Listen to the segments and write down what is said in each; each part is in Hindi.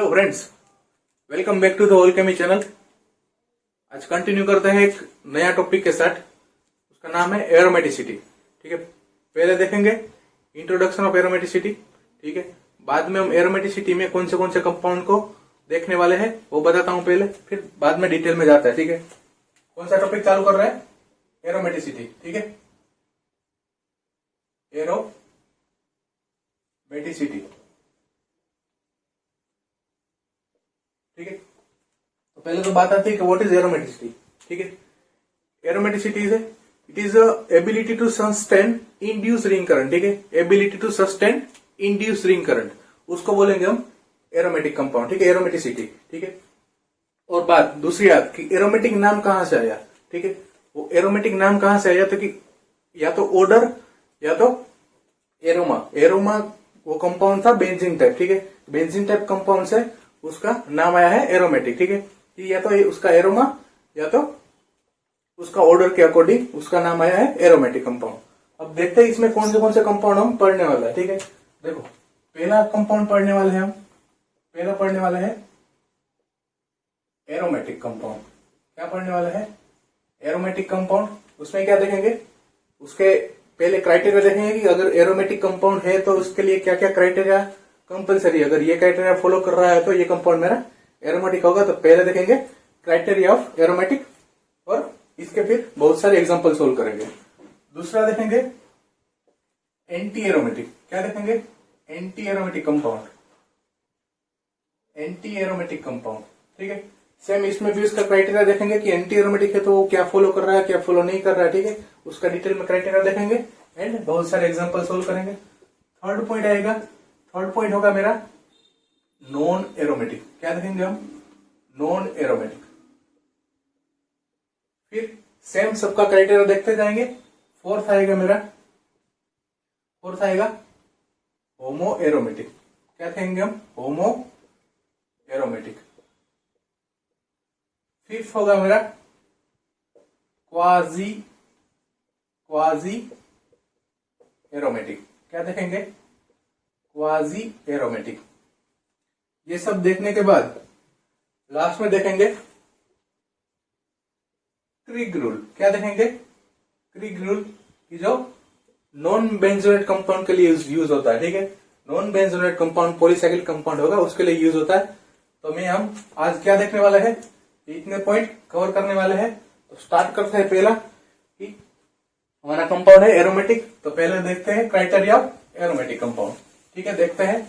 Hello friends, welcome back to the whole chemi channel. आज कंटिन्यू करते हैं एक नया टॉपिक के साथ। उसका नाम है एरोमेटिसिटी। ठीक है, पहले देखेंगे इंट्रोडक्शन ऑफ एरोमेटिसिटी। ठीक है, बाद में हम एरोमेटिसिटी में कौन से कंपाउंड को देखने वाले हैं वो बताता हूं पहले, फिर बाद में डिटेल में जाता है। ठीक है, कौन सा टॉपिक चालू कर रहे हैं? एरोमेटिसिटी। ठीक है, एरोमेटिसिटी। ठीक है, तो पहले तो बात आती है कि व्हाट इज एरोमेटिसिटी। ठीक है, aromaticity it is ability to sustain induced ring current. ठीक है, ability to sustain induced ring current, उसको बोलेंगे हम एरोमेटिक कंपाउंड। ठीक है, एरोमेटिसिटी। ठीक है, और बात दूसरी बात कि एरोमेटिक नाम कहां से आया। ठीक है, वो एरोमेटिक नाम कहां से आया तो कि या तो ओडर या तो एरोमा। एरोमा वो कंपाउंड था बेंजीन टाइप। ठीक है, बेंजीन टाइप कंपाउंड से उसका नाम आया है एरोमेटिक। ठीक है, कि या तो उसका एरोमा या तो उसका ऑर्डर के अकॉर्डिंग उसका नाम आया है एरोमेटिक कंपाउंड। अब देखते हैं इसमें कौन से कंपाउंड हम पढ़ने वाला है। ठीक है, देखो पहला कंपाउंड पढ़ने वाले हैं हम। पहला पढ़ने वाला है एरोमेटिक कंपाउंड। क्या पढ़ने वाला है? Aromatic compound. उसमें क्या देखेंगे? उसके पहले क्राइटेरिया देखेंगे कि अगर एरोमेटिक कंपाउंड है तो उसके लिए क्या क्या क्राइटेरिया कंपलसरी। अगर ये क्राइटेरिया फॉलो कर रहा है तो ये कंपाउंड मेरा एरोमेटिक होगा। तो पहले देखेंगे क्राइटेरिया ऑफ एरोमेटिक और इसके फिर बहुत सारे एग्जांपल सोल्व करेंगे। दूसरा देखेंगे एंटी एरोमेटिक। क्या देखेंगे? Anti aromatic compound. Anti aromatic compound. ठीक है, सेम इसमें भी उसका क्राइटेरिया देखेंगे कि एंटी एरोमेटिक है तो वो क्या फॉलो कर रहा है क्या फॉलो नहीं कर रहा है। ठीक है, उसका डिटेल में क्राइटेरिया देखेंगे एंड बहुत सारे एग्जांपल सोल्व करेंगे। थर्ड पॉइंट आएगा, थर्ड पॉइंट होगा मेरा नॉन एरोमेटिक। क्या देखेंगे हम? Non aromatic. फिर सेम सबका क्राइटेरिया देखते जाएंगे। फोर्थ आएगा मेरा, फोर्थ आएगा होमो एरोमेटिक। क्या देखेंगे हम? होमो एरोमेटिक। फिफ्थ होगा मेरा क्वाजी एरोमेटिक। क्या देखेंगे? Quasi aromatic. ये सब देखने के बाद लास्ट में देखेंगे क्रिग रूल। क्या देखेंगे? क्रिग रूल की जो नॉन बेंजोनेट कंपाउंड के लिए यूज होता है। ठीक है, non benzenoid compound polycyclic compound होगा उसके लिए यूज होता है। तो मैं हम आज क्या देखने वाले हैं, इतने पॉइंट कवर करने वाले हैं। तो स्टार्ट करते हैं। पहला कि हमारा कंपाउंड है एरोमेटिक, तो पहले देखते हैं क्राइटेरिया ऑफ एरोमेटिक कंपाउंड। ठीक है, देखते हैं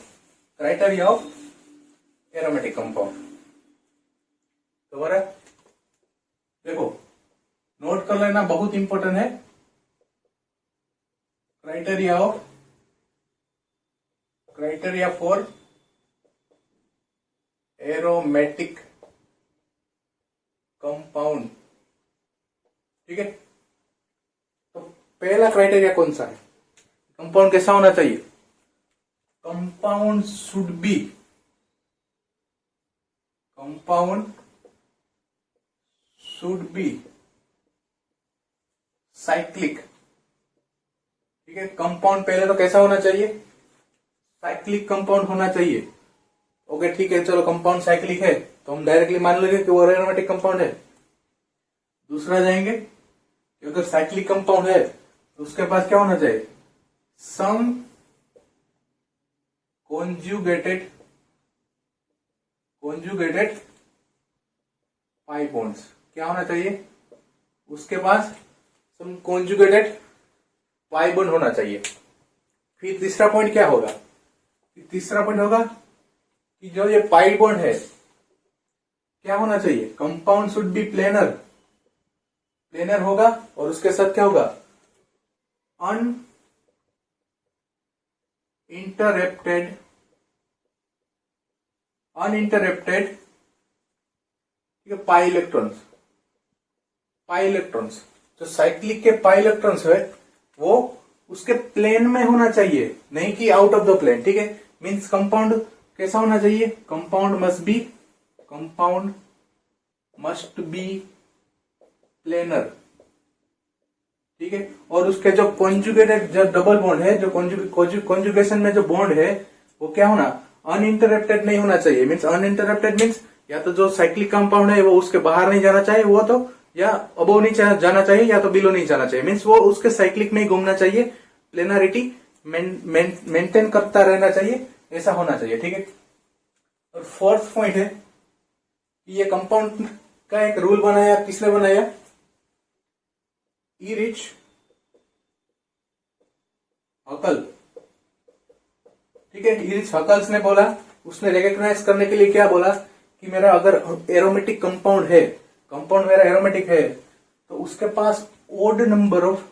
क्राइटेरिया ऑफ एरोमेटिक कंपाउंड। तो बरा देखो नोट कर लेना, बहुत इंपॉर्टेंट है। Criteria for aromatic compound. ठीक है, तो पहला क्राइटेरिया कौन सा है? कंपाउंड कैसा होना चाहिए? Compound should be cyclic. ठीक है, कंपाउंड पहले तो कैसा होना चाहिए? साइक्लिक कंपाउंड होना चाहिए। ओके ठीक है, चलो कंपाउंड साइक्लिक है तो हम डायरेक्टली मान लेंगे कि वो एरोमेटिक कंपाउंड है। दूसरा जाएंगे कि अगर साइक्लिक कंपाउंड है तो उसके पास क्या होना चाहिए? सम कॉन्जुगेटेड पाई बॉन्ड्स। क्या होना चाहिए? उसके पास सम कॉन्जुगेटेड पाई बॉन्ड होना चाहिए। फिर तीसरा पॉइंट क्या होगा? तीसरा पॉइंट होगा कि जो ये पाई बॉन्ड है क्या होना चाहिए? कंपाउंड शुड बी प्लेनर होगा और उसके साथ क्या होगा? Uninterrupted pi electrons. जो साइक्लिक के पाई इलेक्ट्रॉन्स है वो उसके प्लेन में होना चाहिए, नहीं कि आउट ऑफ द प्लेन। ठीक है, मींस कंपाउंड कैसा होना चाहिए? Compound must be planar. ठीक है, और उसके जो कॉन्जुगेटेड जो डबल बॉन्ड है, जो कॉन्जुगेशन में जो बॉन्ड है वो क्या होना? अनइंटरप्टेड नहीं होना चाहिए। मीन्स अनइंटरप्टेड मीन्स या तो जो साइक्लिक कंपाउंड है वो उसके बाहर नहीं जाना चाहिए, वो तो या अबोव नहीं जाना चाहिए या तो बिलो नहीं जाना चाहिए। मीन्स वो उसके साइक्लिक में ही घूमना चाहिए, प्लेनारिटी मेंटेन करता रहना चाहिए, ऐसा होना चाहिए। ठीक है। और फोर्थ पॉइंट है कि ये कंपाउंड का एक रूल बनाया, किसने बनाया? इरिच हकल। ठीक है। इरिच हकल्स ने बोला, उसने रिकॉग्नाइज करने के लिए क्या बोला कि मेरा अगर एरोमेटिक कंपाउंड है, कंपाउंड मेरा एरोमेटिक है, तो उसके पास odd number of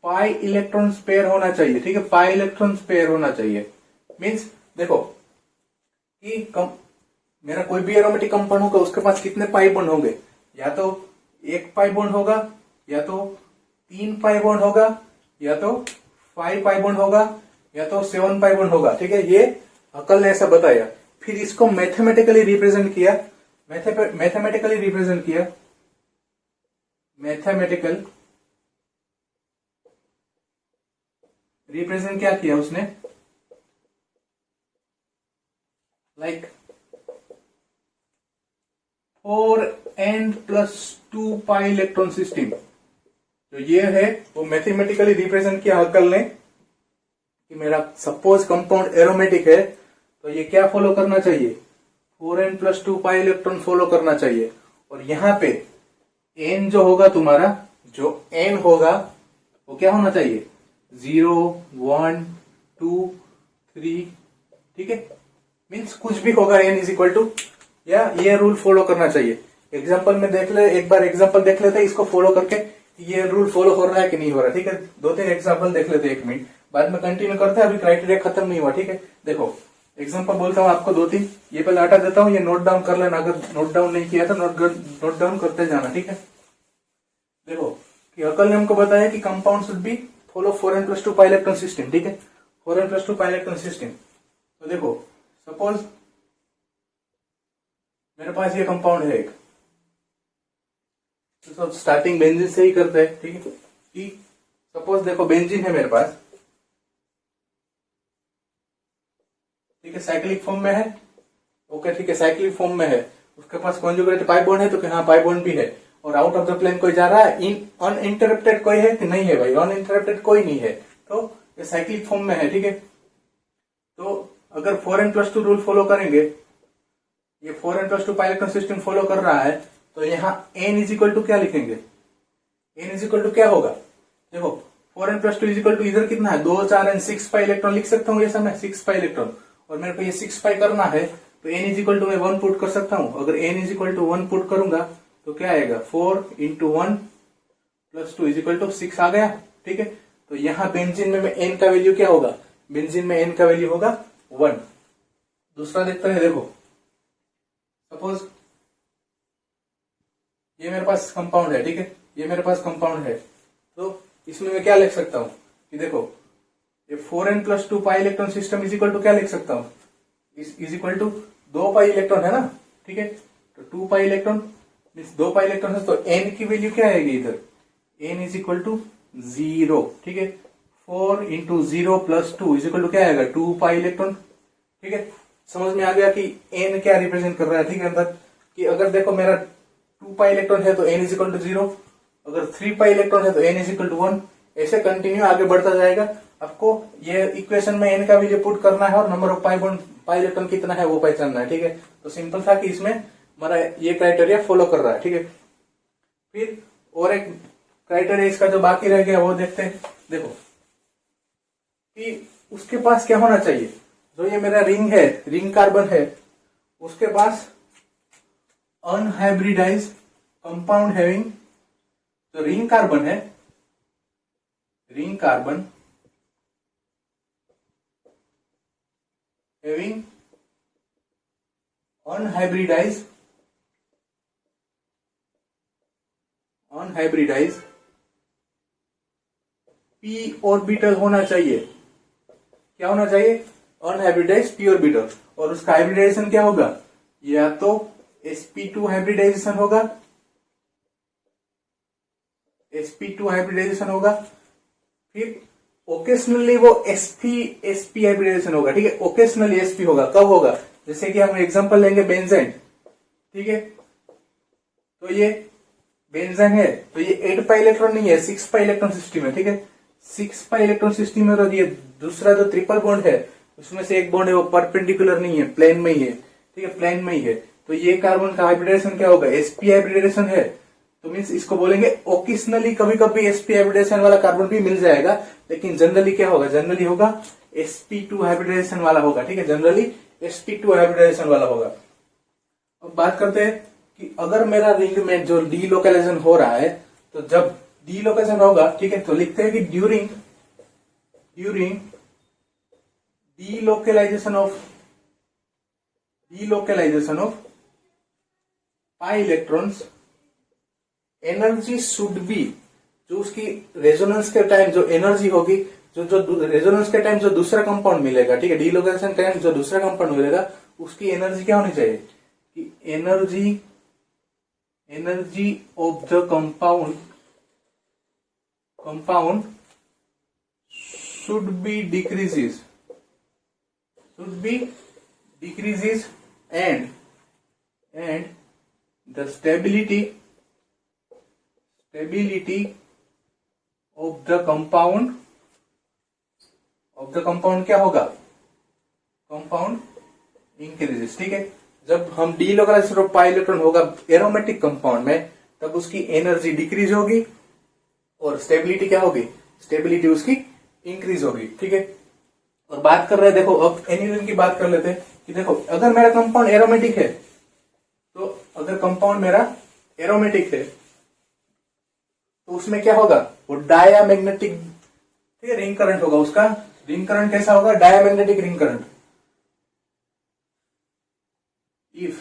pi electron pair होना चाहिए। ठीक है। पाई इलेक्ट्रॉन पेयर होना चाहिए। मींस देखो कि मेरा कोई भी एरोमेटिक कंपाउंड होगा, उसके पास कितने पाई बॉन्ड होंगे? या तो 1 पाई बॉन्ड होगा, या तो 3 पाई बॉन्ड होगा, या तो 5 पाई बॉन्ड होगा, या तो 7 पाई बॉन्ड होगा। ठीक है। ये हकल ने ऐसा बताया। फिर इसको मैथमेटिकली रिप्रेजेंट किया, मैथमेटिकल रिप्रेजेंट क्या किया उसने? Like 4n+2 pi electron system. तो ये है वो मैथमेटिकली रिप्रेजेंट किया हकल ने कि मेरा सपोज कंपाउंड एरोमेटिक है, तो ये क्या फॉलो करना चाहिए? 4n+2 पाई इलेक्ट्रॉन फॉलो करना चाहिए। और यहां पे n जो होगा तुम्हारा, जो n होगा वो क्या होना चाहिए? 0, 1, 2, 3। ठीक है। मीन्स कुछ भी होगा n इज इक्वल टू, या ये रूल फॉलो करना चाहिए। एग्जाम्पल में देख ले, एक बार एग्जाम्पल देख लेते हैं इसको फॉलो करके, ये रूल फॉलो हो रहा है कि नहीं हो रहा। ठीक है। 2-3 एग्जाम्पल देख लेते हैं, 1 मिनट बाद में कंटिन्यू करते हैं। अभी क्राइटेरिया खत्म नहीं हुआ। ठीक है। देखो एग्जाम्पल बोलता हूँ आपको 2-3, ये पहले हटा देता हूँ, ये नोट डाउन कर लेना। अगर नोट डाउन नहीं किया तो नोट डाउन करते जाना। ठीक है। देखो कि हकल ने हमको बताया कि compound should B follow 4n+2 pi electron system. ठीक है। 4n+2 pi electron system. तो देखो सपोज मेरे पास ये कंपाउंड है एक, तो सब स्टार्टिंग बेंजीन से ही करते हैं। ठीक है। कि सपोज देखो बेंजीन है मेरे पास, ठीक है, साइक्लिक फॉर्म में है। ओके ठीक है, साइक्लिक फॉर्म में है, उसके पास कॉन्जुगेटेड पाई बॉन्ड है, तो हाँ पाई बॉन्ड भी है। और आउट ऑफ द प्लेन कोई जा रहा है, अनइंटरप्टेड कोई है कि नहीं है? भाई अनइंटरप्टेड कोई नहीं है, तो ये साइक्लिक फॉर्म में है। ठीक है। तो अगर 4n+2 रूल फॉलो करेंगे, ये 4n+2 pi electron system follow कर रहा है, तो यहाँ n इज इक्वल टू क्या लिखेंगे? n इज इक्वल टू क्या होगा? देखो 4n+2 इज इक्वल टू इधर कितना है? 2, 4 एंड 6 पाई इलेक्ट्रॉन लिख सकता हूँ, ऐसा मैं 6 पाई इलेक्ट्रॉन। और मेरे को ये 6 पाई करना है, तो n इज इक्वल टू मैं 1 पुट कर सकता हूँ। अगर n is equal to 1 put करूंगा तो क्या आएगा? 4 × 1 + 2 इज इक्वल टू 6 आ गया। ठीक है। तो यहाँ बेंजीन में n का वैल्यू क्या होगा? बेंजीन में n का वैल्यू होगा 1। दूसरा देखते हैं। देखो सपोज ये मेरे पास कंपाउंड है। ठीक है। ये मेरे पास कंपाउंड है, तो इसमें मैं क्या लिख सकता हूं कि देखो ये 4n+2 pi electron system is equal to क्या लिख सकता हूं? Is equal to 2 pi electron है ना। ठीक है। तो 2 pi electron means 2 pi electron है, तो n की वैल्यू क्या आएगी इधर? n is equal to 0। ठीक है। 4 × 0 + 2 इज इक्वल टू क्या आएगा? 2 पाई इलेक्ट्रॉन। ठीक है। समझ में आ गया कि n क्या रिप्रेजेंट कर रहा है? ठीक है। अंदर कि अगर देखो मेरा 2 पाई इलेक्ट्रॉन है तो n इज इक्वल टू 0, अगर 3 पाई इलेक्ट्रॉन है तो n इज इक्वल टू 1। ऐसे कंटिन्यू आगे बढ़ता जाएगा। आपको ये इक्वेशन में n का वैल्यू पुट करना है और नंबर ऑफ पाई इलेक्ट्रॉन कितना है वो पहचानना है। ठीक है। तो सिंपल था कि इसमें हमारा ये क्राइटेरिया फॉलो कर रहा है। ठीक है। फिर और एक क्राइटेरिया इसका जो बाकी रह गया वो देखते हैं। देखो कि उसके पास क्या होना चाहिए? जो ये मेरा रिंग है, रिंग कार्बन है, उसके पास अनहाइब्रिडाइज कंपाउंड हैविंग, जो रिंग कार्बन है, ring carbon having unhybridised p orbital होना चाहिए। क्या होना चाहिए? Unhybridised p orbital. और उसका हाइब्रिडाइजेशन क्या होगा? या तो sp2 हाइब्रिडाइजेशन होगा, sp2 हाइब्रिडाइजेशन होगा, फिर ओकेशनली वो sp हाइब्रिडेशन होगा, ठीक है। ओकेशनली sp होगा, कब होगा? जैसे कि हम एग्जांपल लेंगे बेंजीन, ठीक है। तो ये बेंजीन है, तो ये 8 पाई इलेक्ट्रॉन नहीं है, 6 पाई इलेक्ट्रॉन सिस्टम है, ठीक है। 6 पाई इलेक्ट्रॉन सिस्टम में तो ये दूसरा जो ट्रिपल बॉन्ड है उसमें से एक बॉन्ड है वो परपेंडिकुलर नहीं है, प्लेन में ही है, ठीक है, प्लेन में ही है। तो ये कार्बन का हाइब्रिडेशन क्या होगा? sp हाइब्रिडेशन है, तो मीन्स इसको बोलेंगे ओकेशनली कभी कभी sp हाइब्रिडेशन वाला कार्बन भी मिल जाएगा, लेकिन जनरली क्या होगा? जनरली होगा sp2 हाइब्रिडेशन वाला होगा, ठीक है। जनरली sp2 हाइब्रिडेशन वाला होगा। अब बात करते हैं कि अगर मेरा रिंग में जो डीलोकेलाइजेशन हो रहा है, तो जब डीलोकेलाइजेशन होगा, ठीक है, तो लिखते हैं कि during delocalisation of pi electrons, energy should be, जो उसकी रेजोनेंस के टाइम जो एनर्जी होगी, जो रेजोनेंस के टाइम जो दूसरा कंपाउंड मिलेगा, ठीक है, डीलोकेलाइजेशन के टाइम जो दूसरा कंपाउंड मिलेगा उसकी एनर्जी क्या होनी चाहिए? कि energy of the compound should be decreases and the stability of the compound क्या होगा? कंपाउंड इंक्रीजेस, ठीक है। जब हम डीलोकेलाइजेशन ऑफ पाई इलेक्ट्रॉन होगा एरोमेटिक कंपाउंड में, तब उसकी एनर्जी डिक्रीज होगी और स्टेबिलिटी क्या होगी? स्टेबिलिटी उसकी इंक्रीज होगी, ठीक है। और बात कर रहे हैं, देखो अब एनिलीन की बात कर लेते हैं कि देखो अगर मेरा कंपाउंड एरोमेटिक है, तो अगर कंपाउंड मेरा एरोमेटिक है तो उसमें क्या होगा? वो डायामैग्नेटिक, ठीक है, रिंग करंट होगा। उसका रिंग करंट कैसा होगा? Diamagnetic ring current. If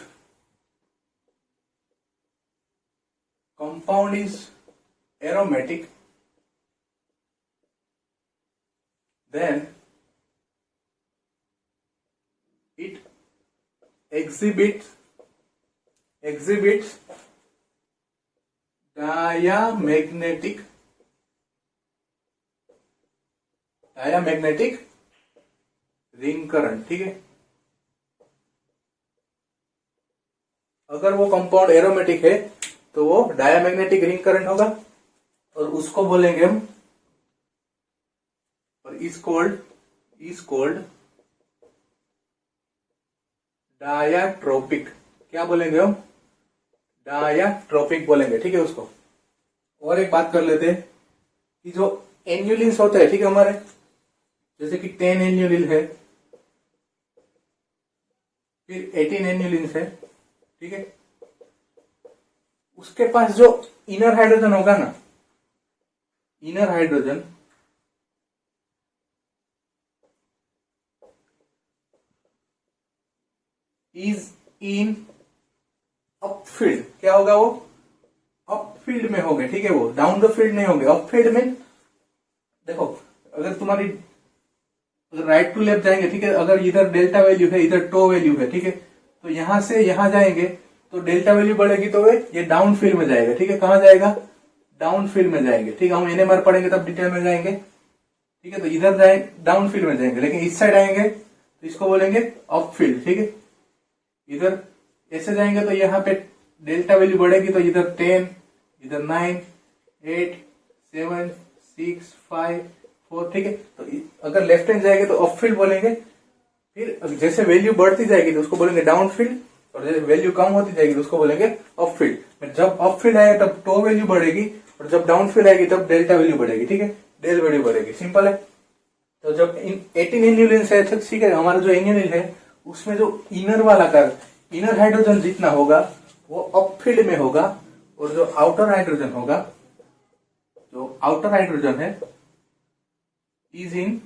compound is aromatic, then it exhibits diamagnetic ring current, ठीक है। अगर वो कंपाउंड एरोमेटिक है तो वो डायामैग्नेटिक रिंग करंट होगा, और उसको बोलेंगे हम, और इज कॉल्ड डायाट्रोपिक। क्या बोलेंगे हम? डायाट्रोपिक बोलेंगे, ठीक है उसको। और एक बात कर लेते हैं कि जो एन्युलिन्स होते हैं, ठीक है, हमारे जैसे कि 10 एन्युलिन है, फिर 18 एन्युलिन्स है, ठीक है। उसके पास जो इनर हाइड्रोजन होगा ना, इनर हाइड्रोजन इज इन अपफील्ड। क्या होगा? वो अपफील्ड में होंगे, ठीक है, वो डाउन द फील्ड नहीं होंगे। अपफील्ड में देखो, अगर तुम्हारी राइट टू लेफ्ट जाएंगे, ठीक है, अगर इधर डेल्टा वैल्यू है, इधर टो वैल्यू है, ठीक है, तो यहां से यहां जाएंगे तो डेल्टा वैल्यू बढ़ेगी तो ये डाउन फील्ड में जाएगा, ठीक है। कहां जाएगा? डाउन फील्ड में जाएंगे, ठीक है। हम एनएमआर पढ़ेंगे तब डिटेल में जाएंगे, ठीक है। तो इधर जाए डाउन फील्ड में जाएंगे, लेकिन इस साइड आएंगे तो इसको बोलेंगे अप फील्ड, ठीक है। इधर ऐसे जाएंगे तो यहाँ पे डेल्टा वैल्यू बढ़ेगी, तो इधर 10, इधर 9, 8, 7, 6, 5, 4, ठीक है। तो अगर लेफ्ट हैंड जाएंगे तो अप फील्ड बोलेंगे। फिर जैसे वैल्यू बढ़ती जाएगी तो उसको बोलेंगे डाउन फील्ड, और जैसे वैल्यू कम होती जाएगी तो उसको बोलेंगे अप फील्ड। जब अप फील्ड आएगा तब टो वैल्यू बढ़ेगी, और जब डाउन फील्ड आएगी तब डेल्टा वैल्यू बढ़ेगी, ठीक है, डेल वैल्यू बढ़ेगी। सिंपल है। तो जब 18 एन्युलिन है, ठीक है, हमारा जो एन्युलिन है उसमें जो इनर वाला इनर हाइड्रोजन जितना होगा वो अप फील्ड में होगा, और जो आउटर हाइड्रोजन होगा, जो आउटर हाइड्रोजन है is in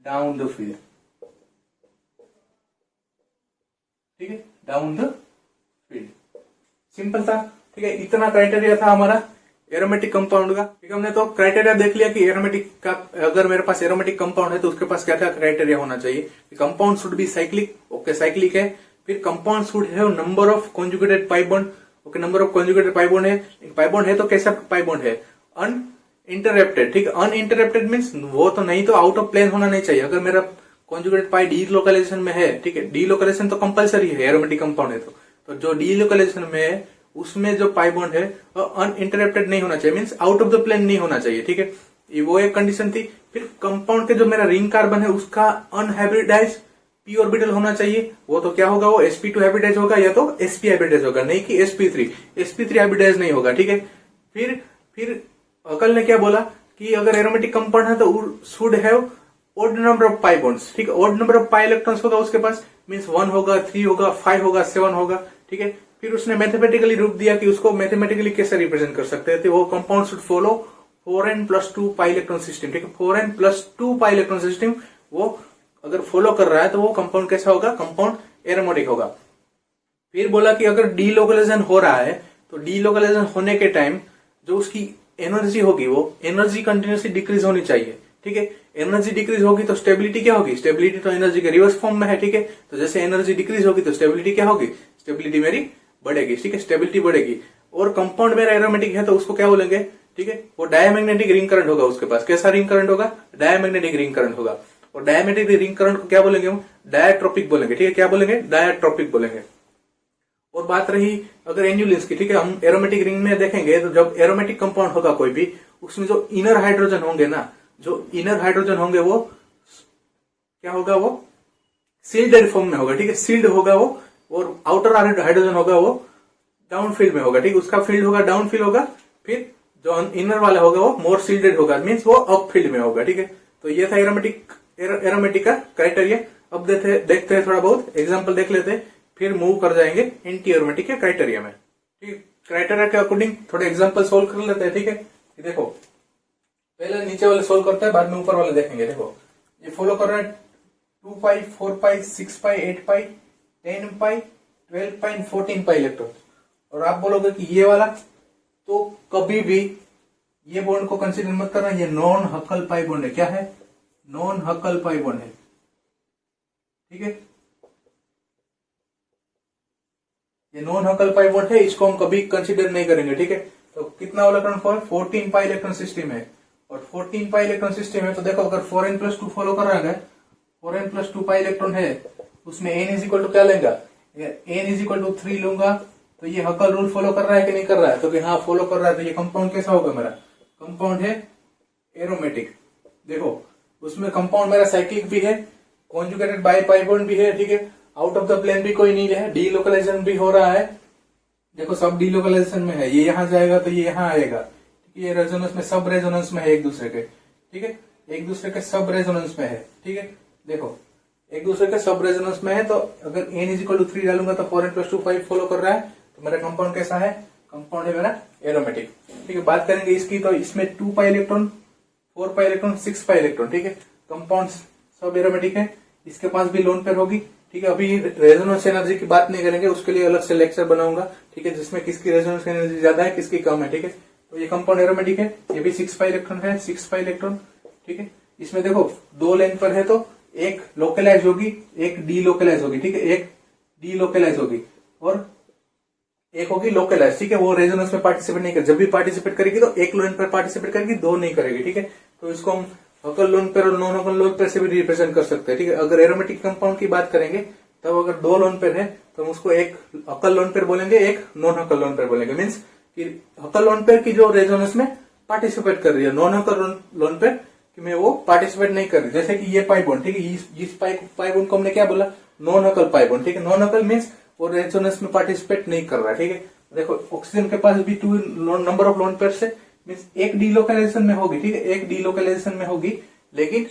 down the field, ठीक है, डाउन द फील्ड। सिंपल था, ठीक है। इतना क्राइटेरिया था हमारा एरोमेटिक कंपाउंड का, ठीक है। हमने तो क्राइटेरिया देख लिया कि एरोमेटिक का, अगर मेरे पास एरोमेटिक कंपाउंड है तो उसके पास क्या क्या क्राइटेरिया होना चाहिए। Compound should be cyclic, okay, cyclic है। फिर compound should have number of conjugated pi bond, okay, number of conjugated pi bond है। पाई बॉन्ड है तो कैसा पाई बॉन्ड है? इंटरप्टेड, ठीक है। अनइंटरप्टेड मीन्स वो तो नहीं, तो आउट ऑफ प्लेन होना नहीं चाहिए। अगर मेरा कॉन्जुगेटेड पाई डी लोकेलाइजेशन में है, ठीक है, डी लोकेलाइजेशन तो कंपलसरी है एरोमेटिक कंपाउंड है तो जो डी लोकेलाइजेशन में है उसमें जो पाई बॉन्ड है वो अनइंटरप्टेड नहीं होना चाहिए, means out of the plane नहीं होना चाहिए, ठीक है। ये वो एक कंडीशन थी। फिर कंपाउंड के जो मेरा रिंग कार्बन है उसका अनहाइब्रिडाइज पी ऑर्बिटल होना चाहिए। वो तो क्या होगा, वो sp2 हाइब्रिडाइज होगा या तो sp हाइब्रिडाइज होगा, नहीं कि sp3 हाइब्रिडाइज नहीं होगा, ठीक है। फिर अकल ने क्या बोला कि अगर एरोमेटिक कंपाउंड है तो should have odd number of pi bonds, ठीक है। Odd number of pi electrons होगा उसके पास, मीन्स 1 होगा, 3 होगा, 5 होगा, 7 होगा, ठीक है। फिर उसने मैथमेटिकली रूप दिया कि उसको मैथमेटिकली कैसे रिप्रेजेंट कर सकते हैं, तो वो compound should follow 4n+2 pi electron system, ठीक है। 4n+2 पाई इलेक्ट्रॉन सिस्टम वो अगर फॉलो कर रहा है तो वो कंपाउंड कैसा होगा, कंपाउंड एरोमेटिक होगा। फिर बोला कि अगर डीलोकलाइजेशन हो रहा है तो डीलोकलाइजेशन होने के टाइम जो उसकी एनर्जी होगी वो एनर्जी कंटिन्यूसली डिक्रीज होनी चाहिए, ठीक है। एनर्जी डिक्रीज होगी तो स्टेबिलिटी क्या होगी, स्टेबिलिटी तो एनर्जी के रिवर्स फॉर्म में है, ठीक है। तो जैसे एनर्जी डिक्रीज होगी तो स्टेबिलिटी क्या होगी, स्टेबिलिटी मेरी बढ़ेगी, ठीक है, स्टेबिलिटी बढ़ेगी। और कंपाउंड मेरा एरोमेटिक है तो उसको क्या बोलेंगे, ठीक है, वो डायमैग्नेटिक रिंग करंट होगा उसके पास। कैसा रिंग करंट होगा, डायमैग्नेटिक रिंग करंट होगा। और डायमैग्नेटिक रिंग करंट को क्या बोलेंगे हम, डायट्रोपिक बोलेंगे, ठीक है। क्या बोलेंगे, डायट्रोपिक बोलेंगे। और बात रही अगर एन्युलिन्स की, ठीक है, हम एरोमेटिक रिंग में देखेंगे तो जब एरोमेटिक कंपाउंड होगा कोई भी, उसमें जो इनर हाइड्रोजन होंगे ना, जो इनर हाइड्रोजन होंगे वो क्या होगा, वो सील्ड फॉर्म में होगा, ठीक है, सील्ड होगा वो। और आउटर हाइड्रोजन होगा वो डाउन फील्ड में होगा, ठीक है, उसका फील्ड होगा डाउन फील्ड होगा। फिर जो इनर वाला होगा वो मोर सील्डेड होगा, मीन्स वो अप फील्ड में होगा, ठीक है। तो ये था एरोमेटिक का क्राइटेरिया। अब देखते हैं थोड़ा बहुत एग्जाम्पल देख लेते हैं, फिर मूव कर जाएंगे एंटी एरोमेटिक के क्राइटेरिया में, ठीक है। क्राइटेरिया के अकॉर्डिंग थोड़े एग्जाम्पल सोल्व कर लेते हैं, ठीक है। देखो पहले नीचे वाले सोल्व करते हैं, बाद में ऊपर वाले देखेंगे। देखो ये फॉलो कर रहा है 2 पाई, 4 पाई, 6 पाई, 8 पाई, 10 पाई, 12 पाई, 14 पाई इलेक्ट्रॉन। और आप बोलोगे कि ये वाला तो कभी भी ये बॉन्ड को कंसीडर मत करना, ये नॉन हकल पाई बॉन्ड है। क्या है, नॉन हकल पाई बॉन्ड है, ठीक है। ये नॉन हकल पाई बॉन्ड है, इसको हम कभी कंसीडर नहीं करेंगे, ठीक है। तो कितना electron for 14 pi electron system है, और 14 पाई इलेक्ट्रॉन सिस्टम है तो देखो अगर 4n+2 फॉलो कर रहा है, 4n+2 पाई इलेक्ट्रॉन है, उसमें n इज इक्वल टू क्या लेगा, n इज इक्वल टू 3 लूंगा। तो ये हकल रूल फॉलो कर रहा है कि नहीं कर रहा है, तो कि हाँ फॉलो कर रहा है। तो ये कंपाउंड कैसा होगा, मेरा कंपाउंड है एरोमेटिक। देखो उसमें कंपाउंड मेरा साइक्लिक भी है, कॉन्जुगेटेड बाय पाई बॉन्ड भी है, ठीक है। आउट ऑफ द प्लेन भी कोई नहीं है, डीलोकलाइजेशन भी हो रहा है। देखो सब डीलोकलाइजेशन में है, ये यहां जाएगा तो ये यहां आएगा, ठीक है। ये रेजोनेंस में, सब रेजोनेंस में है एक दूसरे के, ठीक है, एक दूसरे के सब रेजोनेंस में है, ठीक है। देखो एक दूसरे के सब रेजोनेंस में है, तो अगर n इज इक्वल टू 3 डालूंगा तो 4n+2 5 फॉलो कर रहा है, तो मेरा कंपाउंड कैसा है, कंपाउंड है मेरा एरोमेटिक, ठीक है। बात करेंगे इसकी, तो इसमें 2 pi electron, 4 pi electron, 6 pi electron, ठीक है। कंपाउंड सब एरोमेटिक है, इसके पास भी लोन पेयर होगी, ठीक है। अभी रेजोनेंस एनर्जी की बात नहीं करेंगे, उसके लिए अलग से लेक्चर बनाऊंगा, ठीक है, जिसमें किसकी रेजोनेंस एनर्जी ज्यादा है, किसकी कम है, ठीक है। तो ये कंपाउंड एरोमेटिक है, ये भी 6 पाई इलेक्ट्रॉन है, 6 पाई इलेक्ट्रॉन, ठीक है। इसमें देखो 2 लेंथ पर है तो एक लोकलाइज होगी, एक डीलोकलाइज होगी, ठीक है, एक डीलोकलाइज होगी और एक होगी लोकलाइज, ठीक है। वो रेजोनेंस में पार्टिसिपेट नहीं कर, जब भी पार्टिसिपेट करेगी तो एक लोन पर पार्टिसिपेट करेगी, 2 नहीं करेगी, ठीक है। तो इसको हम हकल लोन पेयर और नॉन हकल लोन पेयर से भी रिप्रेजेंट कर सकते हैं, ठीक है। अगर एरोमेटिक कंपाउंड की बात करेंगे तब अगर 2 लोन पेयर है तो हम उसको एक हकल लोन पेयर बोलेंगे, एक नॉन हकल लोन पेयर बोलेंगे। मीन्स कि हकल लोन पेयर की जो रेजोनेंस में पार्टिसिपेट कर रही है, नॉन हकल लोन पेयर कि मैं वो पार्टिसिपेट नहीं कर रही। जैसे कि ये पाई बॉन्ड, ठीक है, इस पाई बॉन्ड को हमने क्या बोला, नॉन हकल पाई बॉन्ड, ठीक है। नॉन हकल मीन्स वो रेजोनेंस में पार्टिसिपेट नहीं कर रहा है, ठीक है। देखो ऑक्सीजन के पास भी 2 नंबर ऑफ लोन पेयर है, मीन्स एक डीलोकलाइजेशन में होगी, ठीक है, एक डीलोकलाइजेशन में होगी, लेकिन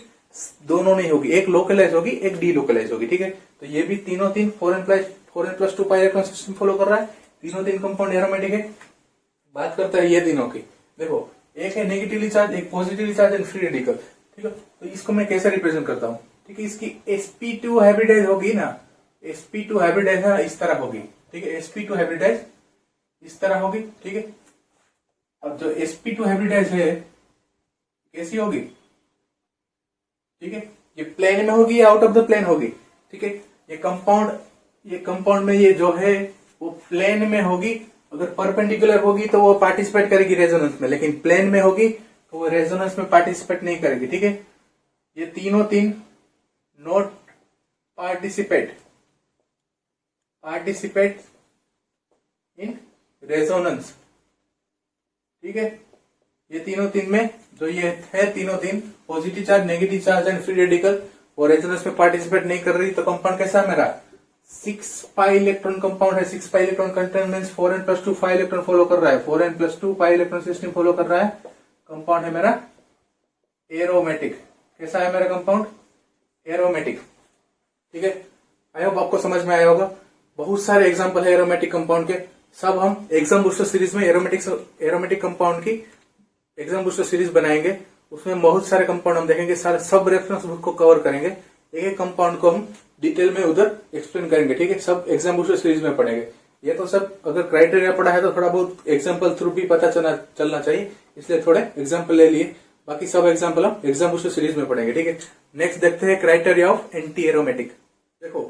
दोनों नहीं होगी, एक लोकलाइज होगी, एक डीलोकलाइज होगी, ठीक है। तो ये भी तीनों 4n+2 pi electron system follow कर रहा है, तीनों कंपाउंड एरोमेटिक है। बात करते हैं ये तीनों की। देखो एक है नेगेटिवली चार्ज, एक positively charge and free radical, ठीक है। तो इसको मैं कैसे रिप्रेजेंट करता हूँ, ठीक है। इसकी sp2 हाइब्रिडाइज होगी ना, sp2 हाइब्रिडाइज इस तरह होगी, ठीक है, sp2 हाइब्रिडाइज इस तरह होगी, ठीक है। अब जो sp2 हाइब्रिडाइज है कैसी होगी, ठीक है, ये प्लेन में होगी या आउट ऑफ द प्लेन होगी, ठीक है। ये कंपाउंड में ये जो है वो प्लेन में होगी। अगर परपेंडिकुलर होगी तो वो पार्टिसिपेट करेगी रेजोनेंस में, लेकिन प्लेन में होगी तो वो रेजोनेंस में पार्टिसिपेट नहीं करेगी। ठीक है, ये तीनों तीन नॉट पार्टिसिपेट इन रेजोनेंस। ठीक है, ये तीनों तीन में जो ये है तीनों तीन positive charge, negative charge and free radical, वो रेजोनेंस में पार्टिसिपेट नहीं कर रही। तो कंपाउंड कैसा है मेरा 6 पाई इलेक्ट्रॉन कंपाउंड है। 6 pi electron contain means 4n+2 5 electron follow कर रहा है। 4n+2 5 इलेक्ट्रॉन सिस्टम फॉलो कर रहा है। कंपाउंड है मेरा एरोमेटिक। कैसा है मेरा कंपाउंड एरोमेटिक। ठीक है, आई होप आपको समझ में आया होगा। बहुत सारे एग्जांपल है एरोमेटिक कंपाउंड के, सब हम एग्जाम बूस्टर सीरीज में एरोमेटिक कंपाउंड की एग्जाम बूस्टर सीरीज बनाएंगे। उसमें बहुत सारे कंपाउंड हम देखेंगे, सारे सब रेफरेंस बुक को कवर करेंगे। एक एक कंपाउंड को हम डिटेल में उधर एक्सप्लेन करेंगे। ठीक है, सब एग्जाम बूस्टर सीरीज में पढ़ेंगे। ये तो सब अगर क्राइटेरिया पढ़ा है तो थोड़ा बहुत एग्जाम्पल थ्रू भी पता चलना चाहिए, इसलिए थोड़े एग्जाम्पल ले लिए। बाकी सब एग्जाम्पल हम एग्जाम बूस्टर सीरीज में पढ़ेंगे। ठीक है, नेक्स्ट देखते हैं क्राइटेरिया ऑफ एंटी एरोमेटिक। देखो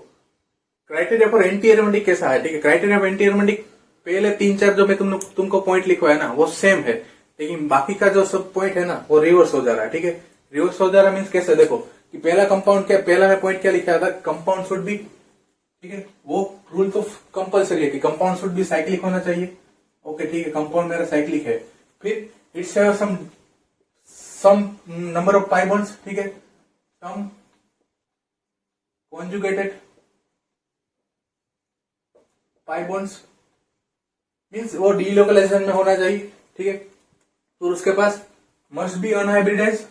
क्राइटेरिया फॉर एंटी एरोमेटिक कैसा है। ठीक है, क्राइटेरिया ऑफ एंटी एरोमेटिक पहले 3-4 जो मैं तुमको पॉइंट लिखवाया ना वो सेम है, लेकिन बाकी का जो सब पॉइंट है ना वो रिवर्स हो जा रहा है। ठीक है, रिवर्स हो जा रहा है मीन्स कैसे, देखो कि पहला कंपाउंड क्या, पहला मैं पॉइंट क्या लिखा था, कंपाउंड शुड बी, ठीक है, वो रूल तो कंपलसरी है कि कंपाउंड शुड बी साइक्लिक होना चाहिए। ओके ठीक है, कंपाउंड मेरा साइक्लिक है। फिर it's have some number of pi bonds. ठीक है, some conjugated pi bonds means वो डीलोकलाइजेशन में होना चाहिए। ठीक है, तो उसके पास must be unhybridize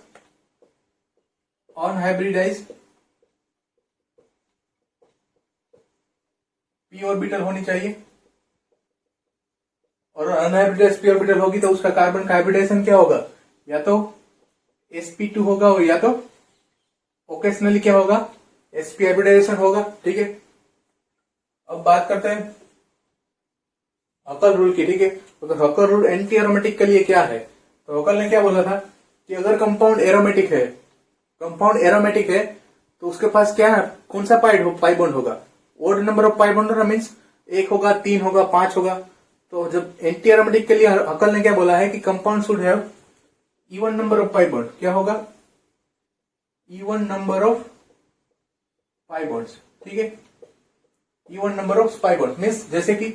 p orbital होनी चाहिए, और अनहाइब्रिडाइज पी ऑर्बिटल होगी तो उसका कार्बन का हाइब्रिडाइजेशन क्या होगा, या तो sp2 होगा और या तो ओकेशनली क्या होगा sp हाइब्रिडाइजेशन होगा। ठीक है, अब बात करते हैं हकल रूल की। ठीक है, तो हकल रूल एंटी एरोमेटिक के लिए क्या है, तो हकल ने क्या बोला था कि अगर कंपाउंड एरोमेटिक है तो उसके पास क्या है, कौन सा पाई बॉन्ड होगा, odd number of pi bond means 1 होगा, 3 होगा, 5 होगा। तो जब एंटी एरोमेटिक के लिए हकल ने क्या बोला है कि compound should have even number of pi bond. क्या होगा, even number of pi bonds. ठीक है, even number of pi bond means जैसे कि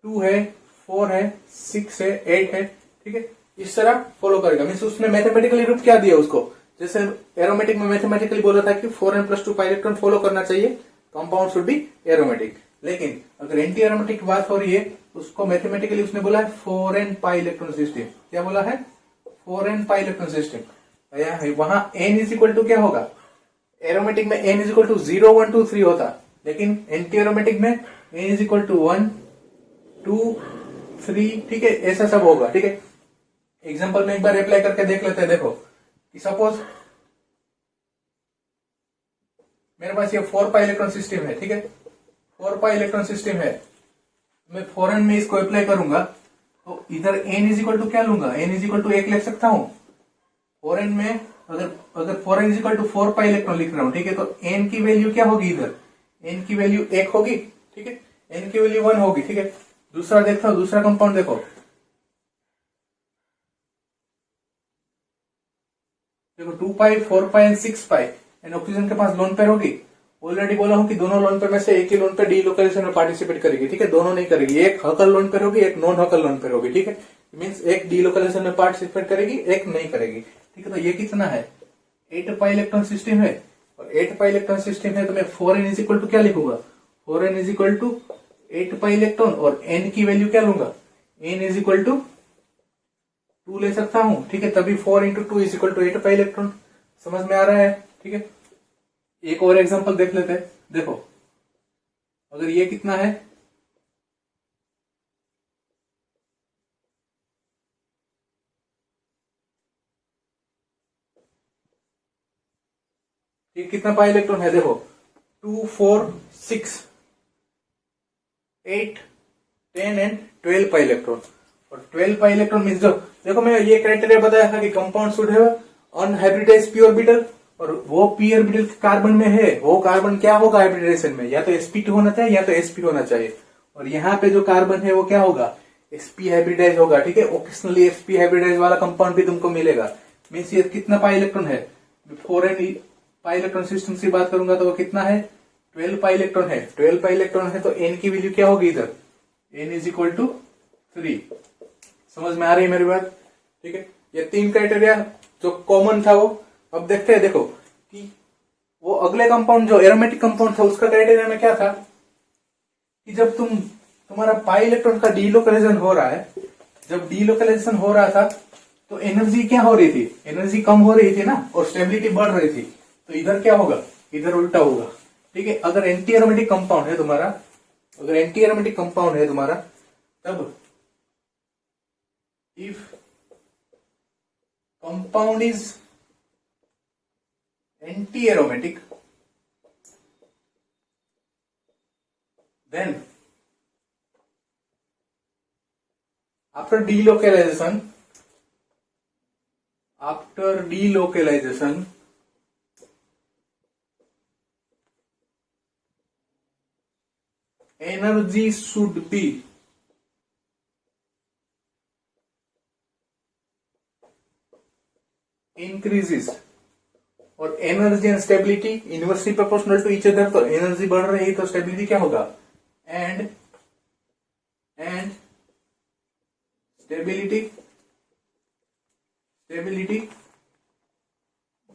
2 है, 4 है, 6 है, 8 है। ठीक है, इस तरह फॉलो करेगा मीन्स उसने मैथमेटिकली रूप क्या दिया उसको, जैसे एरोमेटिक में मैथमेटिकली बोला था कि 4n+2 पाई इलेक्ट्रॉन फॉलो करना चाहिए, कंपाउंड शुड बी एरोमेटिक। लेकिन अगर एंटी एरोमेटिक की बात हो रही है उसको मैथमेटिकली उसने बोला है 4n पाई इलेक्ट्रॉन सिस्टम। क्या बोला है, 4n पाई इलेक्ट्रॉन सिस्टम। वहां n इज इक्वल टू क्या होगा, एरोमेटिक में n इज इक्वल टू 0, 1, 2, 3 होता, लेकिन एंटी एरोमेटिक में n इज इक्वल टू 1, 2, 3। ठीक है, ऐसा सब होगा। ठीक है, एग्जाम्पल में एक बार अप्लाई करके देख लेते हैं। देखो कि सपोज मेरे पास ये 4 पाई इलेक्ट्रॉन सिस्टम है। ठीक है, 4 पाई इलेक्ट्रॉन सिस्टम है, मैं 4n में इसको अप्लाई करूंगा तो इधर n इज इक्वल टू क्या लूंगा, n इज इक्वल टू 1 लिख सकता हूं। 4n में अगर 4n is equal to 4 pi electron लिख रहा हूं, ठीक है, तो n की वैल्यू क्या होगी, इधर n की वैल्यू 1 होगी। ठीक है, n की वैल्यू 1 होगी। ठीक है, दूसरा देखता हूं, दूसरा कंपाउंड देखो, देखो 2 पाई, 4 पाई एंड 6 पाई एंड ऑक्सीजन के पास लोन पेयर होगी। ऑलरेडी बोला हूं कि दोनों लोन पेयर में से एक ही लोन पेयर डीलोकलाइजेशन में पार्टिसिपेट करेगी। ठीक है, दोनों नहीं करेगी, एक हकल लोन पेयर होगी, एक नॉन हकल लोन पेयर होगी। ठीक है, मीन्स एक डीलोकलाइजेशन में पार्टिसिपेट करेगी, एक नहीं करेगी। ठीक है, तो ये कितना है, 8 पाई इलेक्ट्रॉन सिस्टम है, और 8 पाई इलेक्ट्रॉन सिस्टम है तो मैं 4n इज इक्वल टू क्या लिखूंगा, 4n is equal to 8 pi electron, और n की वैल्यू क्या लूंगा, n इज इक्वल टू 2 ले सकता हूं। ठीक है, तभी 4 into 2 is equal to 8 pi electron. समझ में आ रहा है। ठीक है, एक और एग्जांपल देख लेते हैं। देखो अगर ये कितना है, ये कितना पाई इलेक्ट्रॉन है, देखो 2, 4, 6, 8, 10 एंड 12 पाई इलेक्ट्रॉन। और 12 पाई इलेक्ट्रॉन मीन्स जो, देखो मैं ये क्राइटेरिया बताया था कि compound should have unhybridised P orbital, और वो पी ऑर्बिटल कार्बन में है, वो कार्बन क्या होगा हाइब्रिडाइजेशन में, या तो sp2 होना चाहिए या तो sp होना चाहिए। और यहाँ पे जो कार्बन है वो क्या होगा, sp हाइब्रिडाइज होगा, ठीक है। ओकेशनली sp हाइब्रिडाइज वाला कंपाउंड भी तुमको मिलेगा। मीन्स ये कितना पाई इलेक्ट्रॉन है, 4n पाई इलेक्ट्रॉन सिस्टम की बात करूंगा तो वो कितना है, 12 पाई इलेक्ट्रॉन है। 12 पाई इलेक्ट्रॉन है तो n की वैल्यू क्या होगी इधर, n इज इक्वल टू 3। समझ में आ रही है मेरी बात, ठीक है। ये 3 क्राइटेरिया जो कॉमन था वो अब देखते हैं। देखो कि वो अगले कंपाउंड जो एरोमेटिक कंपाउंड था उसका क्राइटेरिया में क्या था कि जब तुम्हारा पाई इलेक्ट्रॉन का डीलोकलाइजेशन हो रहा है, जब डीलोकलाइजेशन हो रहा था तो एनर्जी क्या हो रही थी, एनर्जी कम हो रही थी ना, और स्टेबिलिटी बढ़ रही थी। तो इधर क्या होगा, इधर उल्टा होगा, ठीक है। अगर एंटी एरोमेटिक कंपाउंड है तुम्हारा, अगर एंटी एरोमेटिक कंपाउंड है तुम्हारा, तब if compound is anti aromatic then after delocalization energy should be increases, और energy and stability inversely proportional to each other. तो एनर्जी बढ़ रही है तो स्टेबिलिटी क्या होगा, एंड स्टेबिलिटी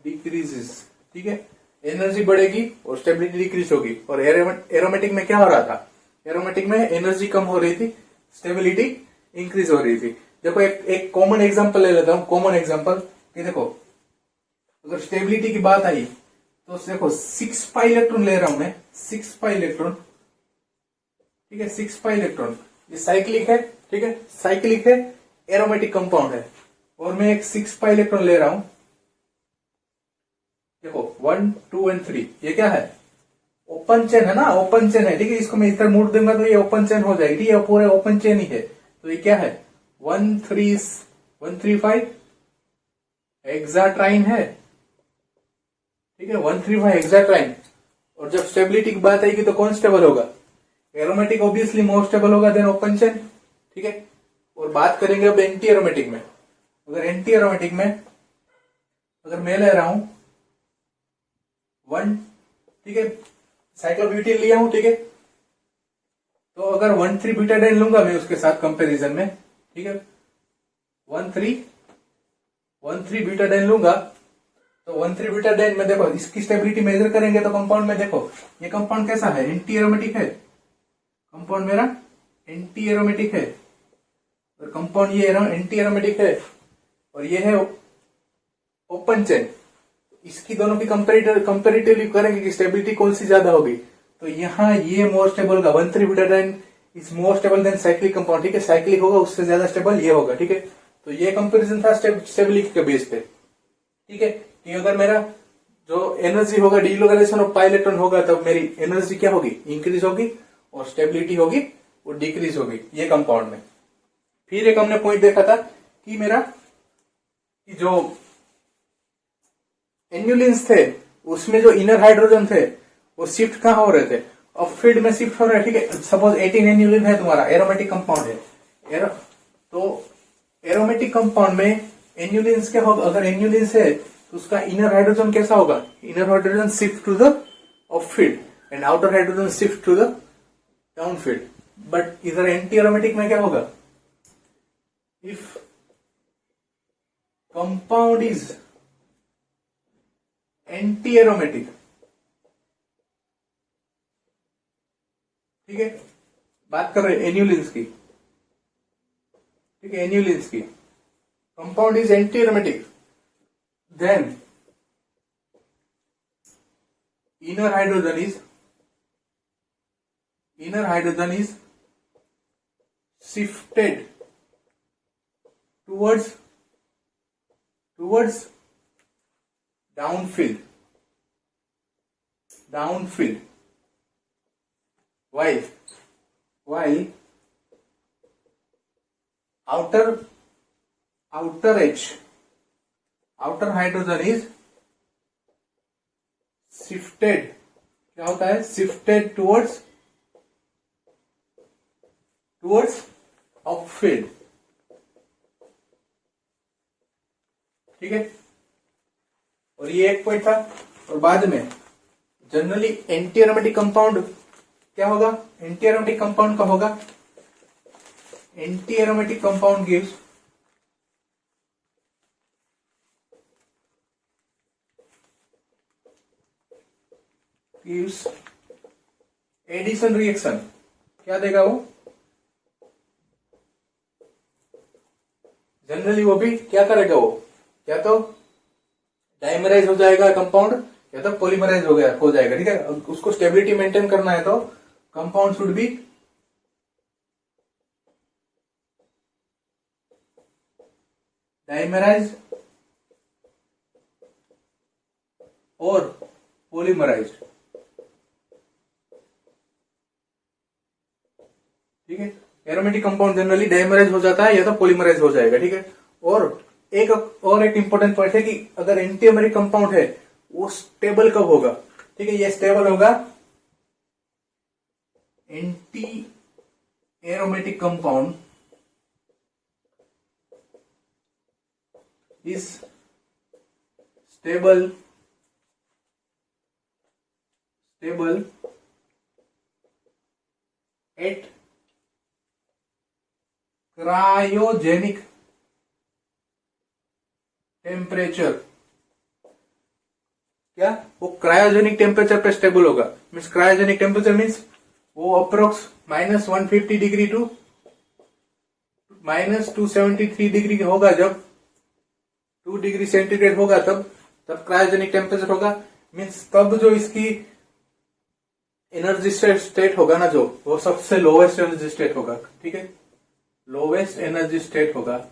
डिक्रीजेस, ठीक है। एनर्जी बढ़ेगी और स्टेबिलिटी डिक्रीज होगी। और एरोमेटिक में क्या हो रहा था, एरोमेटिक में एनर्जी कम हो रही थी, स्टेबिलिटी इंक्रीज हो रही थी। देखो एक कॉमन एग्जांपल ले लेता हूं, कॉमन एग्जांपल कि देखो अगर स्टेबिलिटी की बात आई तो देखो 6 पाई इलेक्ट्रॉन ले रहा हूं मैं, 6 पाई इलेक्ट्रॉन, ठीक है। 6 पाई इलेक्ट्रॉन ये साइक्लिक है, ठीक है, साइक्लिक है, एरोमेटिक कंपाउंड है, और मैं एक 6 पाई इलेक्ट्रॉन ले रहा हूं। देखो 1 2 एंड 3 ये क्या है, ओपन चेन है ना, ओपन चेन है, ठीक है। इसको मैं इधर मोड़ दूंगा तो ये ओपन चेन हो जाएगी, ठीक है, पूरे ओपन चेन ही है। तो ये क्या है, 135 हेक्साट्राइन है, ठीक है, 135 हेक्साट्राइन। और जब स्टेबिलिटी की बात आएगी तो कौन स्टेबल होगा, एरोमेटिक ऑब्वियसली मोर स्टेबल होगा देन ओपन चेन, ठीक है। और बात करेंगे अब एंटी एरोमेटिक में। अगर एंटी एरोमेटिक में अगर मैं ले रहा हूं 1, ठीक है, साइक्लोब्यूटेन लिया हूं, ठीक है। तो अगर 1,3 ब्यूटाडाइन लूंगा मैं उसके साथ कंपैरिजन में, ठीक है, 1,3 ब्यूटाडाइन लूंगा तो 1,3 ब्यूटाडाइन में देखो इसकी स्टेबिलिटी मेजर करेंगे तो कंपाउंड में देखो ये कंपाउंड कैसा है, एंटी एरोमेटिक है, कंपाउंड मेरा एंटी एरोमेटिक है, और कंपाउंड ये एंटी एरोमेटिक है, और ये है ओपन चेन। इसकी दोनों की कंपेरेटिवली करेंगे कि स्टेबिलिटी कौन सी ज्यादा होगी, तो यहाँ ये मोर स्टेबल होगा, 1,3 butadiene is more stable then cyclic compound, ठीक है। साइक्लिक होगा उससे ज्यादा स्टेबल ये होगा, ठीक है। तो ये कंपैरिजन था स्टेबिलिटी के बेस पे, ठीक है। कि अगर मेरा जो एनर्जी होगा डीलोकलाइजेशन ऑफ पाई इलेक्ट्रॉन होगा तब मेरी एनर्जी क्या होगी, इंक्रीज होगी, और स्टेबिलिटी होगी वो डिक्रीज होगी ये कंपाउंड में। फिर एक हमने पॉइंट देखा था कि मेरा कि जो एन्युलिन्स थे उसमें जो इनर हाइड्रोजन थे वो शिफ्ट कहां हो रहे थे, अब फील्ड में शिफ्ट हो रहे हैं, ठीक है। सपोज 18 एन्युलिन है तुम्हारा, एरोमेटिक कंपाउंड है, तो एरोमेटिक कंपाउंड में एन्युलिन्स क्या होगा, अगर एन्युलिन्स है तो उसका इनर हाइड्रोजन कैसा होगा, inner hydrogen shift to the off field and outer hydrogen shift to the down field. But इधर एंटी एरोमेटिक में क्या होगा, if compound is anti aromatic, ठीक है, बात कर रहे हैं एन्युलिन्स की, ठीक है, एन्युलिन्स की, compound is anti aromatic, then inner hydrogen is shifted towards downfield, while outer hydrogen is shifted, क्या होता है, शिफ्टेड टुवर्ड्स ऑफ फील्ड, ठीक है। और ये एक पॉइंट था। और बाद में जनरली एंटी एरोमेटिक कंपाउंड क्या होगा, एंटी एरोमेटिक कंपाउंड का होगा, anti aromatic compound gives addition reaction. क्या देगा वो, जनरली वो भी क्या करेगा, वो या तो डाइमराइज हो जाएगा कंपाउंड, या तो पॉलीमराइज हो जाएगा, ठीक है। उसको स्टेबिलिटी मेंटेन करना है तो कंपाउंड शुड बी डाइमराइज और पॉलीमराइज, ठीक है। एरोमेटिक कंपाउंड जनरली डाइमराइज हो जाता है या तो पॉलीमराइज हो जाएगा, ठीक है। और एक इंपॉर्टेंट पॉइंट है कि अगर एंटी एरोमेटिक कंपाउंड है वो स्टेबल कब होगा, ठीक है। ये स्टेबल होगा, anti aromatic compound is stable at cryogenic temperature. क्या वो क्रायोजेनिक टेम्परेचर पे स्टेबल होगा, मीन्स क्रायोजेनिक टेम्परेचर मीन्स वो अप्रोक्स -150 डिग्री टू -273 डिग्री होगा। जब 2 डिग्री सेंटीग्रेड होगा तब क्रायोजेनिक टेम्परेचर होगा, मीन्स तब जो इसकी एनर्जी स्टेट होगा ना, जो वो सबसे लोवेस्ट एनर्जी स्टेट होगा, ठीक है। लोवेस्ट एनर्जी स्टेट होगा।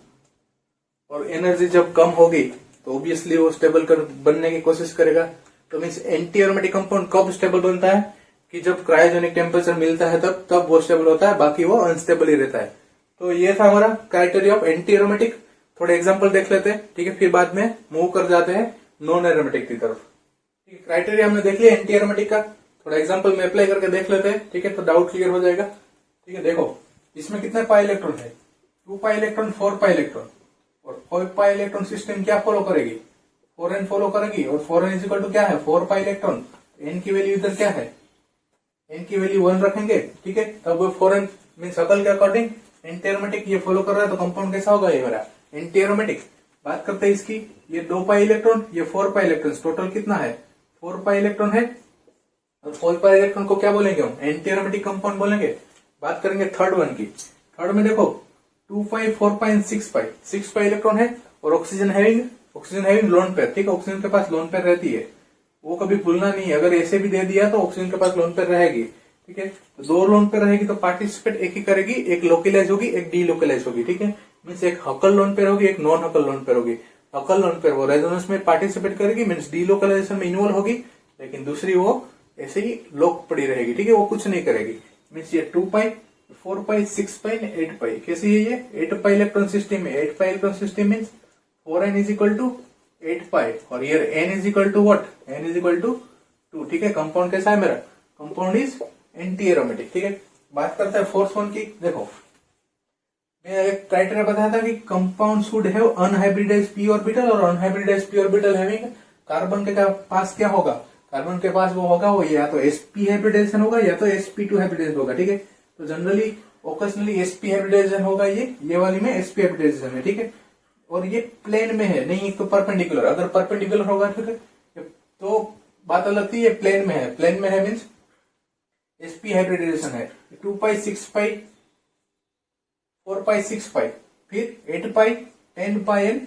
और एनर्जी जब कम होगी तो ऑब्वियसली वो स्टेबल बनने की कोशिश करेगा। तो मीन्स एंटी एरोमेटिक कंपाउंड कब स्टेबल बनता है कि जब क्रायोजेनिक टेम्परेचर मिलता है तब वो स्टेबल होता है, बाकी वो अनस्टेबल ही रहता है। तो ये था हमारा क्राइटेरिया ऑफ एंटी एरोमेटिक। थोड़े एग्जांपल देख लेते हैं, ठीक है, फिर बाद में मूव कर जाते हैं नॉन एरोमेटिक की तरफ। ठीक है, क्राइटेरिया हमने देख लिया एंटी एरोमेटिक का, थोड़ा एग्जांपल में अप्लाई करके देख लेते हैं, ठीक है, तो डाउट क्लियर हो जाएगा। ठीक है, देखो इसमें कितने पाई इलेक्ट्रॉन है, 2 पाई इलेक्ट्रॉन, 4 पाई इलेक्ट्रॉन। और 4 पाई इलेक्ट्रॉन सिस्टम क्या फॉलो करेगी, 4n फॉलो करेगी। और 4n इक्वल टू क्या है, 4 पाई इलेक्ट्रॉन। n की वैल्यू इधर क्या है, n की वैल्यू 1 रखेंगे, ठीक है। तब वो 4n मीन शकल के अकॉर्डिंग एंटी एरोमेटिक ये फॉलो कर रहा है, तो कंपाउंड कैसा होगा ये मेरा एंटी एरोमेटिक। बात करते हैं इसकी, ये 2 पाई इलेक्ट्रॉन, ये 4 पाई इलेक्ट्रॉन, टोटल कितना है 4 पाई इलेक्ट्रॉन है। और 4 पाई इलेक्ट्रॉन को क्या बोलेंगे हम, एंटी एरोमेटिक कंपाउंड बोलेंगे। बात करेंगे थर्ड वन की, थर्ड में देखो 2 पाई, 4 पाई एंड 6 पाई, 6 पाई इलेक्ट्रॉन है। और ऑक्सीजन हैविंग लोन पेयर, ठीक है, ऑक्सीजन के पास लोन पेयर रहती है, वो कभी भूलना नहीं है। अगर ऐसे भी दे दिया तो ऑक्सीजन के पास लोन पेयर रहेगी, ठीक है। तो 2 लोन पेयर रहेगी तो पार्टिसिपेट एक ही करेगी, एक लोकलाइज होगी, एक डीलोकलाइज होगी, ठीक है। मीन्स एक हकल लोन पेयर होगी, एक नॉन हकल लोन पेयर होगी। हकल लोन पेयर वो रेजोनेंस में पार्टिसिपेट करेगी, मीन्स डीलोकलाइजेशन में इन्वॉल्व होगी, लेकिन दूसरी वो ऐसे ही लोक पड़ी रहेगी, ठीक है, वो कुछ नहीं करेगी। मीन्स ये 2 पाई, 4 पाई, 6 पाई, 8 पाई, कैसी है ये 8 पाई इलेक्ट्रॉन सिस्टम है। 8 pi electron system means 4n is equal to 8 pi, और ये n is equal to what, n is equal to 2, ठीक है। कंपाउंड कैसा है मेरा, कंपाउंड इज एंटी एरोमेटिक, ठीक है। बात करते हैं फोर्थ वन की, देखो मैं एक क्राइटेरिया बताया था कि compound should have unhybridized p orbital, और unhybridized p orbital having carbon के पास क्या होगा, कार्बन के पास वो होगा, वो या तो sp हाइब्रिडाइजेशन होगा या तो sp2 हाइब्रिडाइजेशन होगा, ठीक है। तो जनरली ओकेजनली sp हाइब्रिडाइजेशन होगा, ये वाली में sp हाइब्रिडाइजेशन है, ठीक है। और ये प्लेन में है, नहीं तो परपेंडिकुलर, अगर परपेंडिकुलर होगा, ठीक है, तो बात अलग थी। ये प्लेन में है, प्लेन में है मीन्स sp हाइब्रिडाइजेशन है। 2 पाई, 6 पाई, 4 पाई, 6 पाई, फिर 8 पाई, 10 पाई एंड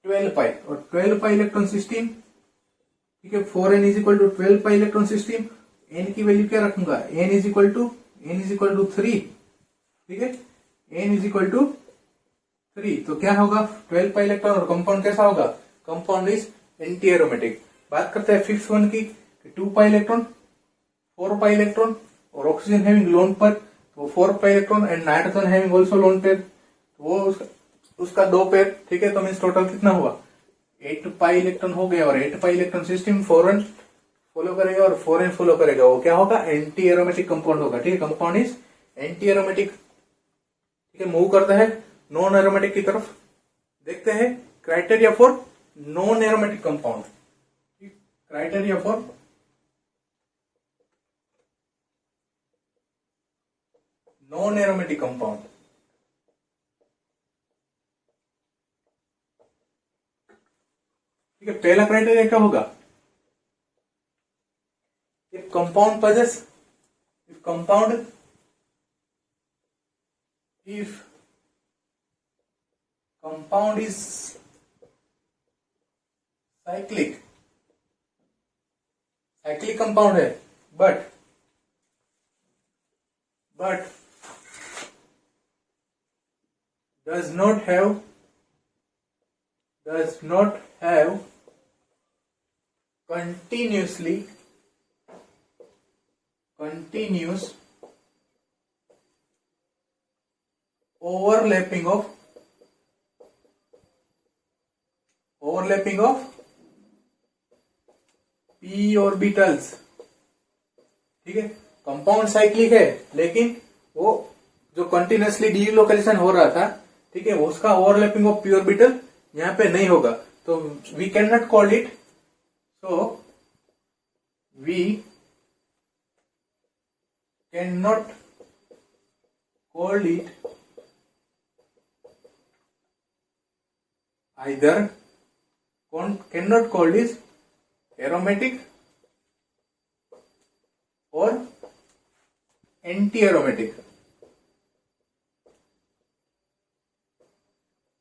12 पाई। और 12 पाई इलेक्ट्रॉन सिस्टम, ठीक है, 4n is equal to 12 pi electron system. n की वैल्यू क्या रखूंगा, n इज इक्वल टू 3, ठीक है, n इज इक्वल टू 3। तो क्या होगा 12 पाई इलेक्ट्रॉन, और कंपाउंड कैसा होगा, कंपाउंड इज एंटी एरोमेटिक। बात करते हैं फिफ्थ वन की, 2 पाई इलेक्ट्रॉन, 4 पाई इलेक्ट्रॉन, और ऑक्सीजन हैविंग लोन पर तो 4 pi electron, and nitrogen having also lone pair, वो उसका 2 पेयर, ठीक है। तो मीन्स टोटल कितना हुआ 8 पाई इलेक्ट्रॉन हो गया। और 8 pi electron system 4n follow करेगा और 4n फॉलो करेगा, वो क्या होगा एंटी एरोमेटिक कंपाउंड होगा, ठीक है। कंपाउंड इज एंटी एरोमेटिक, ठीक है, मूव करता है नॉन एरोमेटिक की तरफ। देखते हैं criteria for non aromatic compound. Criteria for non aromatic compound. ठीक है, पहला क्राइटेरिया क्या होगा? If compound possess if compound if compound is cyclic compound है, but does not have continuous overlapping of p orbitals। ठीक है, कंपाउंड साइक्लिक है लेकिन वो जो कंटिन्यूसली डीलोकेशन हो रहा था, ठीक है, उसका ओवरलैपिंग ऑफ p ऑर्बिटल यहां पे नहीं होगा, तो we can not call it, so we cannot call it either cannot call this aromatic or anti aromatic.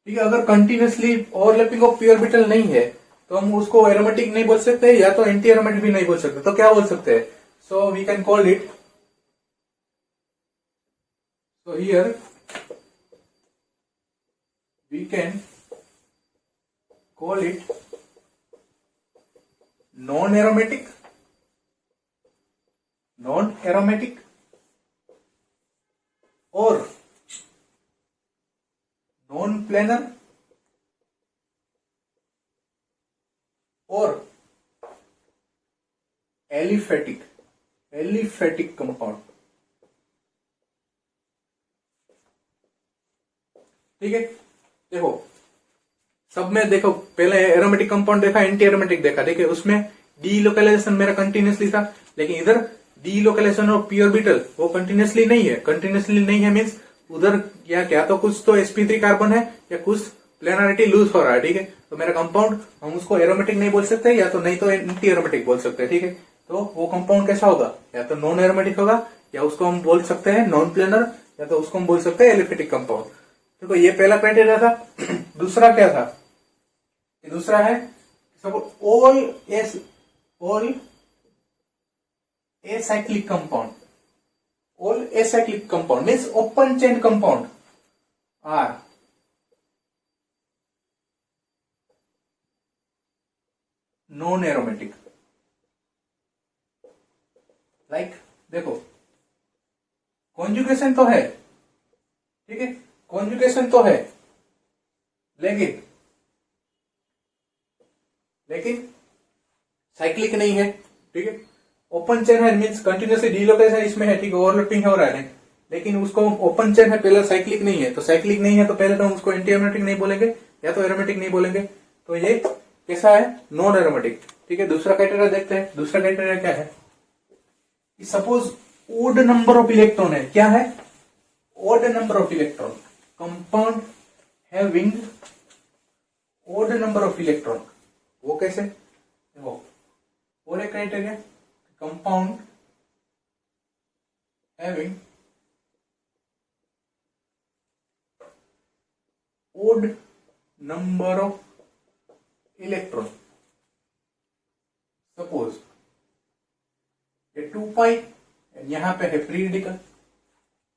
ठीक है, अगर continuously overlapping of p orbital नहीं है तो हम उसको एरोमेटिक नहीं बोल सकते या तो एंटी एरोमेटिक भी नहीं बोल सकते, तो क्या बोल सकते हैं? So we can call it, so here we can call it non-aromatic or non-planar or aliphatic compound। ठीक है, देखो सब में देखो, पहले एरोमेटिक कंपाउंड देखा, एंटी एरोमेटिक देखा। देखिए उसमें डीलोकलाइजेशन मेरा कंटिन्यूसली था, लेकिन इधर डीलोकलाइजेशन ऑफ पी ऑर्बिटल वो कंटिन्यूसली नहीं है मींस उधर या क्या तो कुछ तो sp3 कार्बन है या कुछ प्लेनारिटी लूज हो रहा है। ठीक है, तो मेरा कंपाउंड हम उसको एरोमेटिक नहीं बोल सकते या तो नहीं तो एंटी एरोमेटिक बोल सकते हैं। ठीक है, तो वो कंपाउंड कैसा होगा? या तो नॉन एरोमेटिक होगा या उसको हम बोल सकते हैं नॉन प्लेनर या तो उसको हम बोल सकते हैं एलिफेटिक कंपाउंड। देखो ये पहला क्राइटेरिया था। दूसरा क्या था? दूसरा है सब all acyclic compound। all acyclic compound means open chain compound are non aromatic। Like देखो कॉन्जुगेशन तो है, ठीक है, कॉन्जुगेशन तो है, लेकिन साइक्लिक नहीं है। ठीक है, ओपन चेन है मींस कंटिन्यूसली डीलोकेशन इसमें है, ठीक है, ओवरलैपिंग हो रहा है, लेकिन उसको ओपन चेन है, पहले साइक्लिक नहीं है, तो साइक्लिक नहीं है तो पहले तो हम उसको एंटी एरोमेटिक नहीं बोलेंगे या तो एरोमेटिक नहीं बोलेंगे, तो ये कैसा है? Non aromatic. ठीक है, दूसरा क्राइटेरिया देखते हैं। दूसरा क्राइटेरिया क्या है? Suppose odd number of electron है। क्या है? Odd number of electron, compound having odd number of electron. वो कैसे? देखो और एक criteria, compound having odd number of electron। Suppose ये 2 पाई यहां पे है फ्री रेडिकल,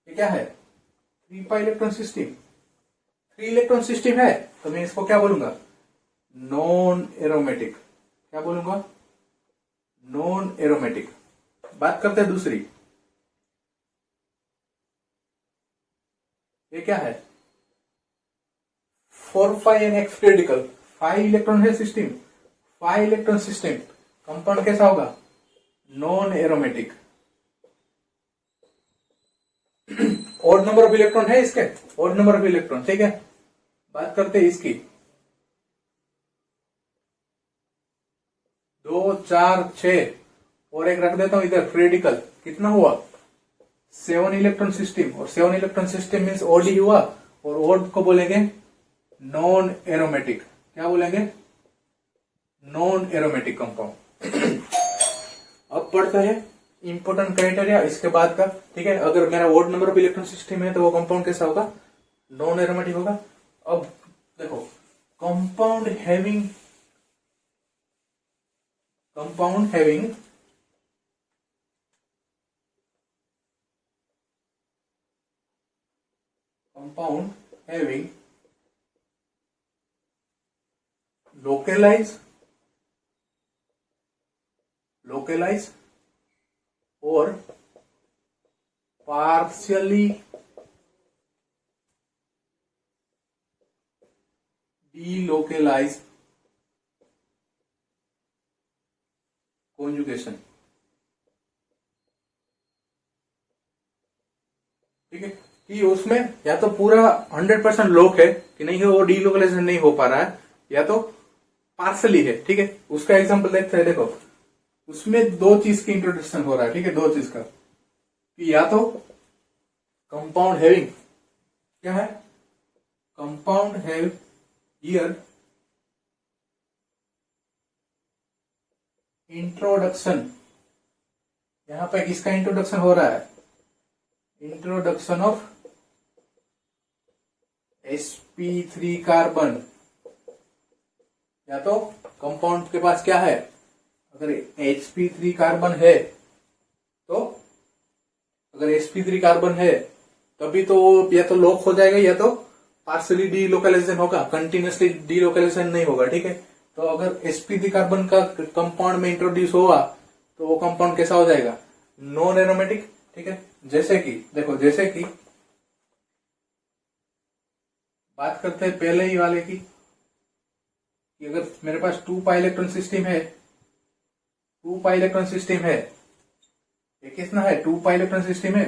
ये क्या है? 3 पाई इलेक्ट्रॉन सिस्टम। 3 इलेक्ट्रॉन सिस्टम है तो मैं इसको क्या बोलूंगा? Non aromatic. क्या बोलूंगा? Non aromatic. बात करते हैं दूसरी, ये क्या है? 4 पाई एन एक्स रेडिकल, 5 इलेक्ट्रॉन है सिस्टम, 5 इलेक्ट्रॉन सिस्टम, कंपाउंड कैसा होगा? Non aromatic. Odd number of electron है इसके, ऑड नंबर ऑफ इलेक्ट्रॉन, ठीक है। बात करते हैं इसकी, 2 4 6 और एक रख देता हूं इधर फ्री रेडिकल, कितना हुआ 7 इलेक्ट्रॉन सिस्टम, और 7 इलेक्ट्रॉन सिस्टम मीन्स ओड ही हुआ, और ओड को बोलेंगे नॉन एरोमेटिक, क्या बोलेंगे नॉन एरोमेटिक कंपाउंड। अब पढ़ते हैं इंपोर्टेंट क्राइटेरिया इसके बाद का, ठीक है। अगर मेरा odd number of electron system है तो वो कंपाउंड कैसा होगा, नॉन एरोमेटिक होगा। अब देखो compound having compound having localize और partially delocalize conjugation, ठीक है। कि उसमें या तो पूरा 100% लोक है कि नहीं है, वो डीलोकलाइजेशन नहीं हो पा रहा है, या तो पार्सली है, ठीक है। उसका एग्जांपल देखते हैं, देखो उसमें दो चीज की इंट्रोडक्शन हो रहा है, ठीक है, दो चीज का, कि या तो कंपाउंड हैविंग, क्या है कंपाउंड हैव हियर इंट्रोडक्शन, यहां पे किसका इंट्रोडक्शन हो रहा है, इंट्रोडक्शन ऑफ sp3 कार्बन, या तो कंपाउंड के पास क्या है, अगर sp3 कार्बन है तो, अगर sp3 कार्बन है तभी तो या तो लॉक हो जाएगा या तो पार्सली डीलोकलाइजेशन होगा, कंटिन्यूसली डीलोकलाइजेशन नहीं होगा, ठीक है। तो अगर sp3 कार्बन का कंपाउंड में इंट्रोड्यूस हुआ तो वो कंपाउंड कैसा हो जाएगा, नॉन एरोमेटिक, ठीक है। जैसे कि देखो, जैसे कि बात करते हैं पहले ही वाले की, कि अगर मेरे पास 2 पाई इलेक्ट्रॉन सिस्टम है, 2 पाई इलेक्ट्रॉन सिस्टम है, ये कितना है 2 पाई इलेक्ट्रॉन सिस्टम है,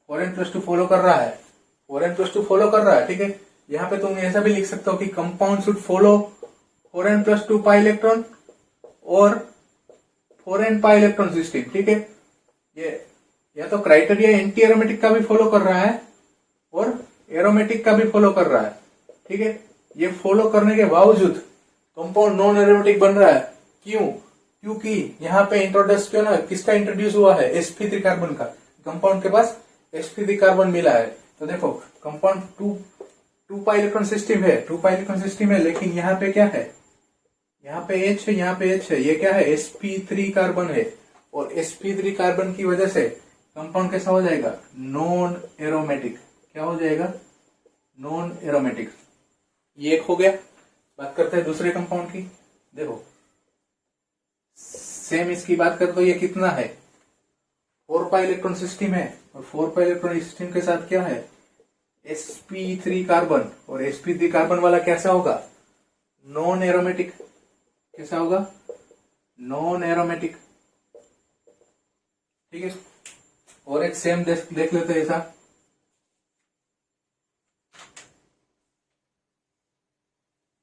4n+2 फॉलो कर रहा है, 4n+2 फॉलो कर रहा है, ठीक है। यहां पे तुम ऐसा भी लिख सकते हो कि compound should follow 4n+2 pi electron और 4n पाई इलेक्ट्रॉन सिस्टम, ठीक है। ये या तो क्राइटेरिया एंटी एरोमेटिक का भी फॉलो कर रहा है और एरोमेटिक का भी फॉलो कर रहा है, ठीक है। ये फॉलो करने के बावजूद कंपाउंड नॉन एरोमेटिक बन रहा है, क्यों, क्योंकि यहाँ पे इंट्रोड्यूस क्यों ना, किसका इंट्रोड्यूस हुआ है, sp3 कार्बन का, कंपाउंड के पास sp3 कार्बन मिला है। तो देखो कंपाउंड 2 पाई इलेक्ट्रॉन सिस्टम है, 2 पाई इलेक्ट्रॉन सिस्टम है, लेकिन यहाँ पे क्या है, यहाँ पे H है, यहाँ पे H है, ये क्या है sp3 कार्बन है, और sp3 कार्बन की वजह से कंपाउंड कैसा हो जाएगा, नॉन एरोमेटिक, क्या हो जाएगा, नॉन एरोमेटिक। ये एक हो गया। बात करते हैं दूसरे कंपाउंड की, देखो सेम इसकी बात करते तो ये कितना है, 4 पाई इलेक्ट्रॉन सिस्टम है, और 4 पाई इलेक्ट्रॉन सिस्टम के साथ क्या है sp3 कार्बन, और sp3 कार्बन वाला कैसा होगा, नॉन एरोमेटिक, कैसा होगा, नॉन एरोमेटिक, ठीक है। और एक सेम देख लेते हैं ऐसा,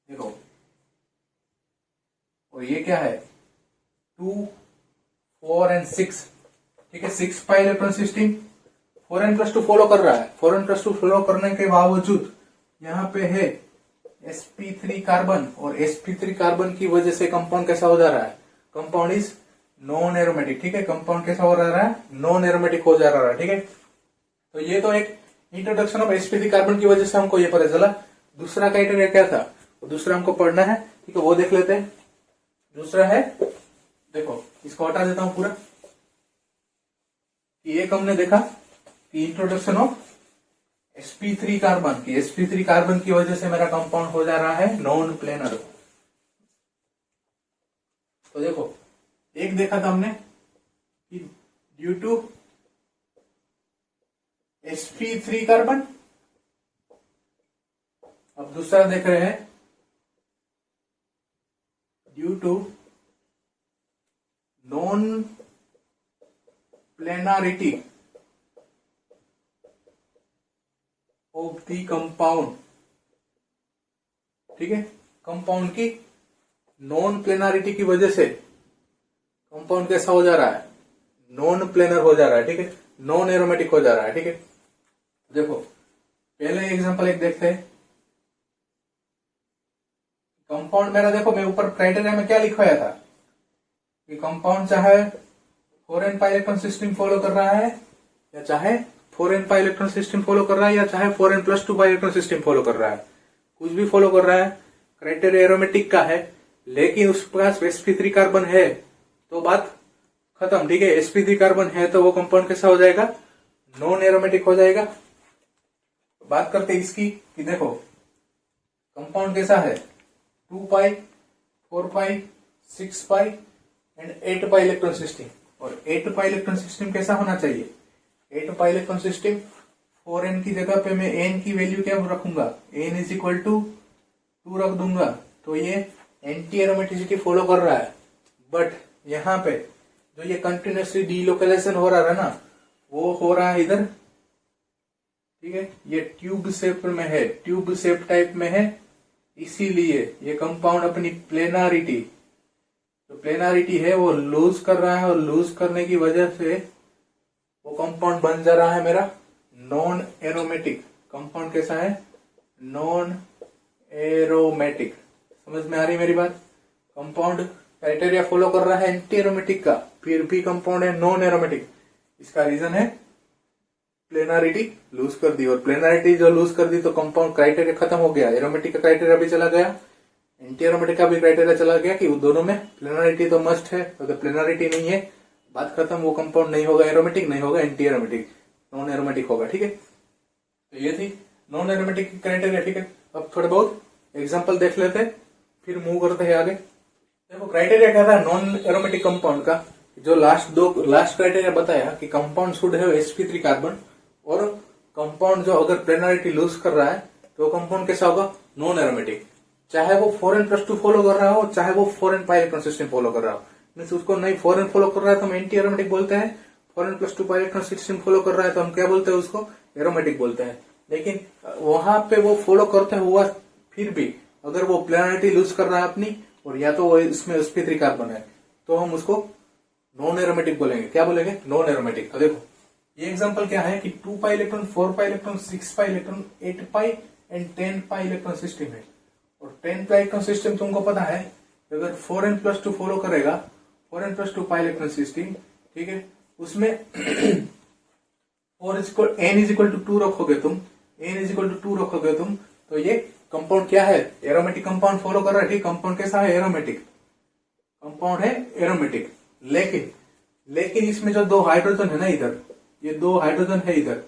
देखो, और ये क्या है 2 4 एंड 6, ठीक है, 6 पाई इलेक्ट्रॉन सिस्टम, 4n+2 फॉलो कर रहा है, 4n+2 फॉलो करने के बावजूद यहाँ पे है sp3 कार्बन, और sp3 कार्बन की वजह से कंपाउंड कैसा हो जा रहा है, कंपाउंड इज नॉन एरोमेटिक, ठीक है। कंपाउंड कैसा हो रहा है, नॉन एरोमेटिक हो जा रहा है, ठीक है। तो ये तो एक इंट्रोडक्शन ऑफ sp3 कार्बन की वजह से हमको ये पता चला। दूसरा क्राइटेरिया क्या था, दूसरा हमको पढ़ना है, ठीक है, वो देख लेते हैं। दूसरा है, देखो इसको हटा देता हूं पूरा, एक हमने देखा कि इंट्रोडक्शन ऑफ sp3 कार्बन की, sp3 कार्बन की वजह से मेरा कंपाउंड हो जा रहा है नॉन प्लेनर। तो देखो एक देखा था हमने कि ड्यू टू sp3 कार्बन, अब दूसरा देख रहे हैं due to non planarity of the compound, ठीक है। कंपाउंड की नॉन प्लेनारिटी की वजह से कंपाउंड कैसा हो जा रहा है, नॉन प्लेनर हो जा रहा है, ठीक है, नॉन एरोमेटिक हो जा रहा है, ठीक है। देखो पहले एग्जांपल एक देखते हैं। कंपाउंड मेरा देखो, मैं ऊपर क्राइटेरिया में क्या लिखवाया था कि कंपाउंड चाहे 4n पाई इलेक्ट्रॉन सिस्टम फॉलो कर रहा है या चाहे 4n पाई इलेक्ट्रॉन सिस्टम फॉलो कर रहा है या चाहे 4n+2 pi electron system follow कर रहा है, कुछ भी फॉलो कर रहा है, क्राइटेरिया एरोमेटिक का है, लेकिन उसके पास sp3 कार्बन है तो बात खत्म, ठीक है। sp3 कार्बन है तो वो कंपाउंड कैसा हो जाएगा, नॉन एरोमेटिक हो जाएगा। बात करते हैं इसकी कि देखो कंपाउंड कैसा है, 2 पाई, 4 पाई, 6 पाई एंड 8 पाई इलेक्ट्रॉन सिस्टम। और 8 पाई इलेक्ट्रॉन सिस्टम कैसा होना चाहिए, 8 पाई इलेक्ट्रॉन सिस्टम 4n की जगह पे मैं n की वैल्यू क्या रखूंगा, n = 2 रख दूंगा, तो ये एंटी एरोमेटिसिटी फॉलो कर रहा है। बट यहाँ पे जो ये कंटिन्यूसली डीलोकेलाइजेशन हो रहा है ना, वो हो रहा है इधर, ठीक है। ये ट्यूब शेप में है, ट्यूब शेप टाइप में है, इसीलिए ये कंपाउंड अपनी प्लेनारिटी, जो प्लेनारिटी है वो लूज कर रहा है, और लूज करने की वजह से वो कंपाउंड बन जा रहा है मेरा नॉन एरोमेटिक। कंपाउंड कैसा है, नॉन एरोमेटिक। समझ में आ रही मेरी बात। कंपाउंड क्राइटेरिया फॉलो कर रहा है एंटी एरोमेटिक का, फिर भी कंपाउंड है नॉन एरोमेटिक। इसका रीजन है प्लेनारिटी लूज कर दी, और प्लेनारिटी जो लूज कर दी तो कंपाउंड क्राइटेरिया खत्म हो गया, एरोमेटिक का क्राइटेरिया भी चला गया, एंटी एरोमेटिक का भी क्राइटेरिया चला गया कि दोनों में प्लेनारिटी तो मस्ट है। अगर प्लेनारिटी नहीं है बात खत्म, वो कंपाउंड नहीं होगा एरोमेटिक, नहीं होगा एंटी एरोमेटिक, नॉन एरोमेटिक होगा, ठीक है। तो ये थी नॉन एरोमेटिक की क्राइटेरिया, ठीक है। अब थोड़े बहुत एग्जाम्पल देख लेते फिर मूव करते हैं आगे। देखो क्राइटेरिया क्या था नॉन एरोमेटिक कंपाउंड का, जो लास्ट क्राइटेरिया बताया कि compound should have sp3 carbon, और कंपाउंड जो अगर प्लेनारिटी लूज कर रहा है तो कंपाउंड कैसा होगा, नॉन एरोमेटिक। चाहे वो 4n+2 फॉलो कर रहा हो, चाहे वो 4n पाई इलेक्ट्रॉन सिस्टम फॉलो कर रहा हो। मीन्स उसको नहीं 4n फॉलो कर रहा है तो हम एंटी एरोमेटिक बोलते हैं, 4n+2 pi electron system follow कर रहा है तो हम क्या बोलते हैं, उसको एरोमेटिक बोलते हैं। लेकिन वहां पे वो फॉलो करते हुआ फिर भी अगर वो प्लेनारिटी लूज कर रहा है अपनी, और या तो वो इसमें sp3 कार्बन है, तो हम उसको नॉन एरोमेटिक बोलेंगे। क्या बोलेंगे, नॉन एरोमेटिक। तो देखो ये एग्जांपल क्या है कि 2 pi electron, 4 pi electron, 6 pi electron, 8 pi and 10 pi electron system है। और 10 पाई इलेक्ट्रॉन सिस्टम तुमको पता है अगर 4n+2 फॉलो करेगा, 4n+2 पाई इलेक्ट्रॉन सिस्टम, ठीक है, उसमें n = 2 रखोगे तुम, n = 2 रखोगे तुम, तो ये कंपाउंड क्या है, एरोमेटिक कंपाउंड फॉलो कर रहा है, ठीक। कंपाउंड कैसा है, एरोमेटिक कंपाउंड है, एरोमेटिक। लेकिन इसमें जो 2 हाइड्रोजन है ना इधर, ये 2 हाइड्रोजन है इधर,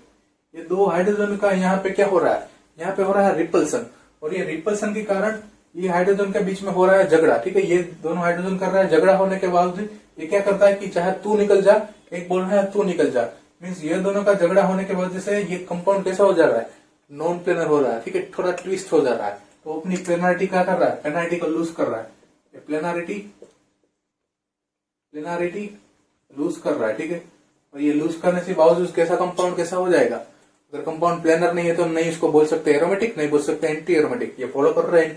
ये 2 हाइड्रोजन का यहाँ पे क्या हो रहा है, यहाँ पे हो रहा है रिपल्सन, और ये रिपल्सन के कारण ये हाइड्रोजन के बीच में हो रहा है झगड़ा, ठीक है। ये दोनों हाइड्रोजन कर रहा है, झगड़ा होने के बावजूद ये क्या करता है कि चाहे तू निकल जा, एक बोल रहा है तू निकल जा, मीन्स ये दोनों का झगड़ा होने की वजह से ये कंपाउंड कैसा हो जा रहा है, नॉन प्लेनर हो रहा है, ठीक है, थोड़ा ट्विस्ट हो जा रहा है। तो अपनी प्लेनारिटी क्या कर रहा है, प्लेनारिटी को लूज कर रहा है, प्लेनारिटी लूज कर रहा है, ठीक है। और ये लूज करने से बावजूद कैसा कंपाउंड कैसा हो जाएगा, अगर कंपाउंड प्लेनर नहीं है तो नहीं उसको बोल सकते एरोमेटिक, नहीं बोल सकते एंटी एरोमेटिक। ये फॉलो कर रहा है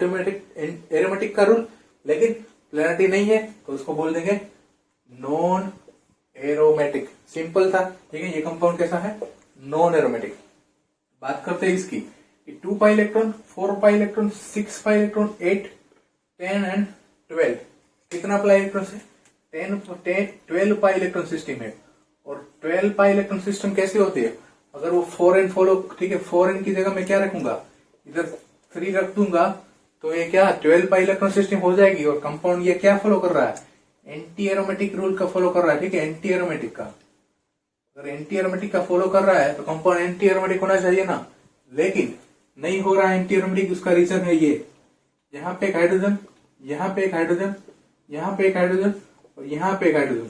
एरोमेटिक का रूल, लेकिन प्लेनरिटी नहीं है तो उसको बोल देंगे नॉन एरोमेटिक। सिंपल था, ठीक है। ये कंपाउंड कैसा है, नॉन एरोमेटिक। बात करते हैं इसकी 2 pi electron, 4 pi electron, 6 pi electron, 8, 10 and 12, कितना पाई इलेक्ट्रॉन से, 12 पाई इलेक्ट्रॉन सिस्टम है। और 12 पाई इलेक्ट्रॉन सिस्टम कैसी होती है, अगर वो 4n फॉलो, ठीक है, 4n की जगह मैं क्या रखूंगा, इधर 3 रख दूंगा, तो ये क्या 12 पाई इलेक्ट्रॉन सिस्टम हो जाएगी। और कंपाउंड ये क्या फॉलो कर रहा है, एंटी एरोमेटिक रूल का फॉलो कर रहा है, ठीक है, एंटी एरोमेटिक का। अगर एंटी एरोमेटिक का फॉलो कर रहा है तो कंपाउंड एंटी एरोमेटिक होना चाहिए ना, लेकिन नहीं हो रहा है एंटी एरोमेटिक। उसका रीजन है ये, यहाँ पे एक हाइड्रोजन, यहाँ पे एक हाइड्रोजन, यहाँ पे एक हाइड्रोजन और यहाँ पे एक हाइड्रोजन,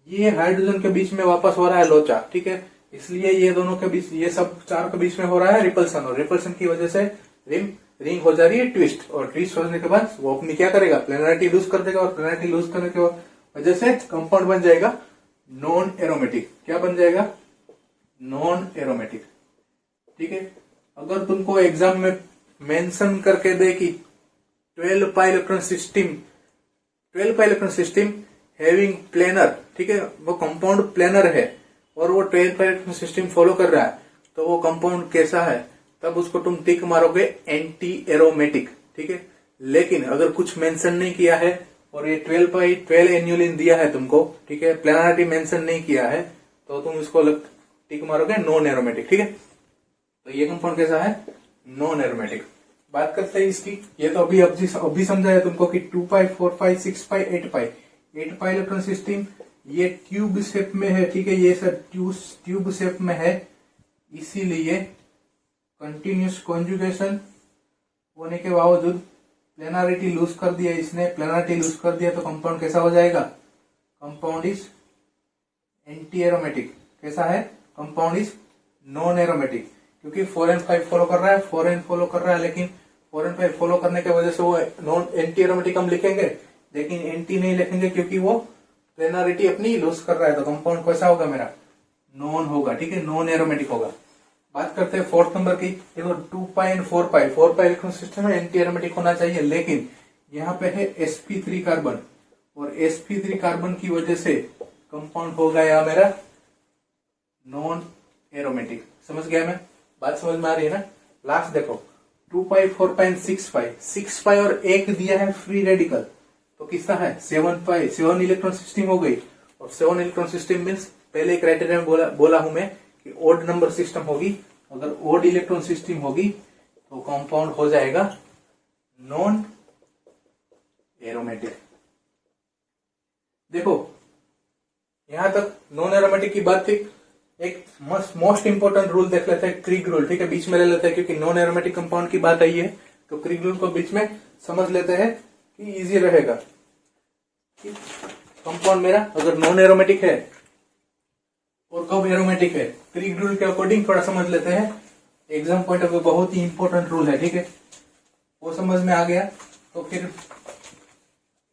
ये हाइड्रोजन के बीच में वापस हो रहा है लोचा, ठीक है। इसलिए ये दोनों के बीच, ये सब 4 के बीच में हो रहा है रिपल्सन, और रिपल्सन की वजह से रिंग हो जा रही है ट्विस्ट, और ट्विस्ट होने के बाद वो अपनी क्या करेगा, प्लेनरिटी लूज कर देगा, और प्लेनरिटी लूज करने की वजह से कंपाउंड बन जाएगा नॉन एरोमेटिक। क्या बन जाएगा, नॉन एरोमेटिक, ठीक है। अगर तुमको एग्जाम में मेंशन करके दे कि 12 pi electron system having planar, ठीक है, वो कंपाउंड प्लेनर है और वो 12 पाई इलेक्ट्रॉन सिस्टम फॉलो कर रहा है, तो वो कंपाउंड कैसा है, तब उसको तुम टिक मारोगे एंटी एरोमेटिक, ठीक है। लेकिन अगर कुछ मेंशन नहीं किया है और ये 12 एन्युलिन दिया है तुमको, ठीक है, प्लेनारिटी मेंशन नहीं किया है, तो तुम इसको टिक मारोगे नॉन एरोमेटिक, ठीक है। तो ये कंपाउंड कैसा है, नॉन एरोमेटिक। बात करते हैं इसकी, ये तो अभी समझाया तुमको कि 2 पाई 4 पाई 6 पाई 8 पाई इलेक्ट्रॉन सिस्टम ये ट्यूब शेप में है, ठीक है, ये सब ट्यूब शेप में है, इसीलिए कंटिन्यूस कॉन्जुगेशन होने के बावजूद प्लेनारिटी लूज कर दिया इसने, प्लेनारिटी लूज कर दिया तो कंपाउंड कैसा हो जाएगा, कंपाउंड इज एंटी एरोमेटिक। कैसा है, कंपाउंड इज नॉन एरोमेटिक, क्योंकि 4 and 5 फॉलो कर रहा है, 4 and फॉलो कर रहा है, लेकिन 4 and 5 फॉलो करने की वजह से वो नॉन एंटी एरोमेटिक हम लिखेंगे, लेकिन एंटी नहीं लिखेंगे क्योंकि वो प्लेनारिटी अपनी लूज कर रहा है, तो कंपाउंड कैसा होगा मेरा, नॉन होगा, ठीक है, नॉन एरोमेटिक होगा। बात करते हैं 4th नंबर की। देखो 2 पाई एंड 4 पाई इलेक्ट्रॉन सिस्टम है, एंटी एरोमेटिक होना चाहिए, लेकिन यहाँ पे है sp3 कार्बन और sp3 कार्बन की वजह से कंपाउंड हो गया मेरा नॉन एरोमेटिक। समझ गया मैं, बात समझ में आ रही है ना। लास्ट देखो 2 पाई 4 पाई 6 पाई और एक दिया है फ्री रेडिकल, तो किसका है 7 पाई, 7 इलेक्ट्रॉन सिस्टम हो गई, और 7 इलेक्ट्रॉन सिस्टम मीन्स पहले क्राइटेरिया में बोला हूं मैं कि ओड नंबर सिस्टम होगी, अगर ओड इलेक्ट्रॉन सिस्टम होगी तो कंपाउंड हो जाएगा नॉन एरोमेटिक। देखो यहां तक नॉन एरोमेटिक की बात थी। एक मोस्ट इंपोर्टेंट रूल देख लेते हैं, क्रिग रूल, ठीक है, बीच में ले लेते हैं, क्योंकि नॉन एरोमेटिक कंपाउंड की बात आई है तो क्रिग रूल को बीच में समझ लेते हैं कि इजी रहेगा। कंपाउंड मेरा अगर नॉन एरोमेटिक है और कब एरोमेटिक है, क्रिग रूल के अकॉर्डिंग थोड़ा समझ लेते हैं। एग्जाम पॉइंट ऑफ व्यू बहुत ही इंपॉर्टेंट रूल है, ठीक है, वो समझ में आ गया तो फिर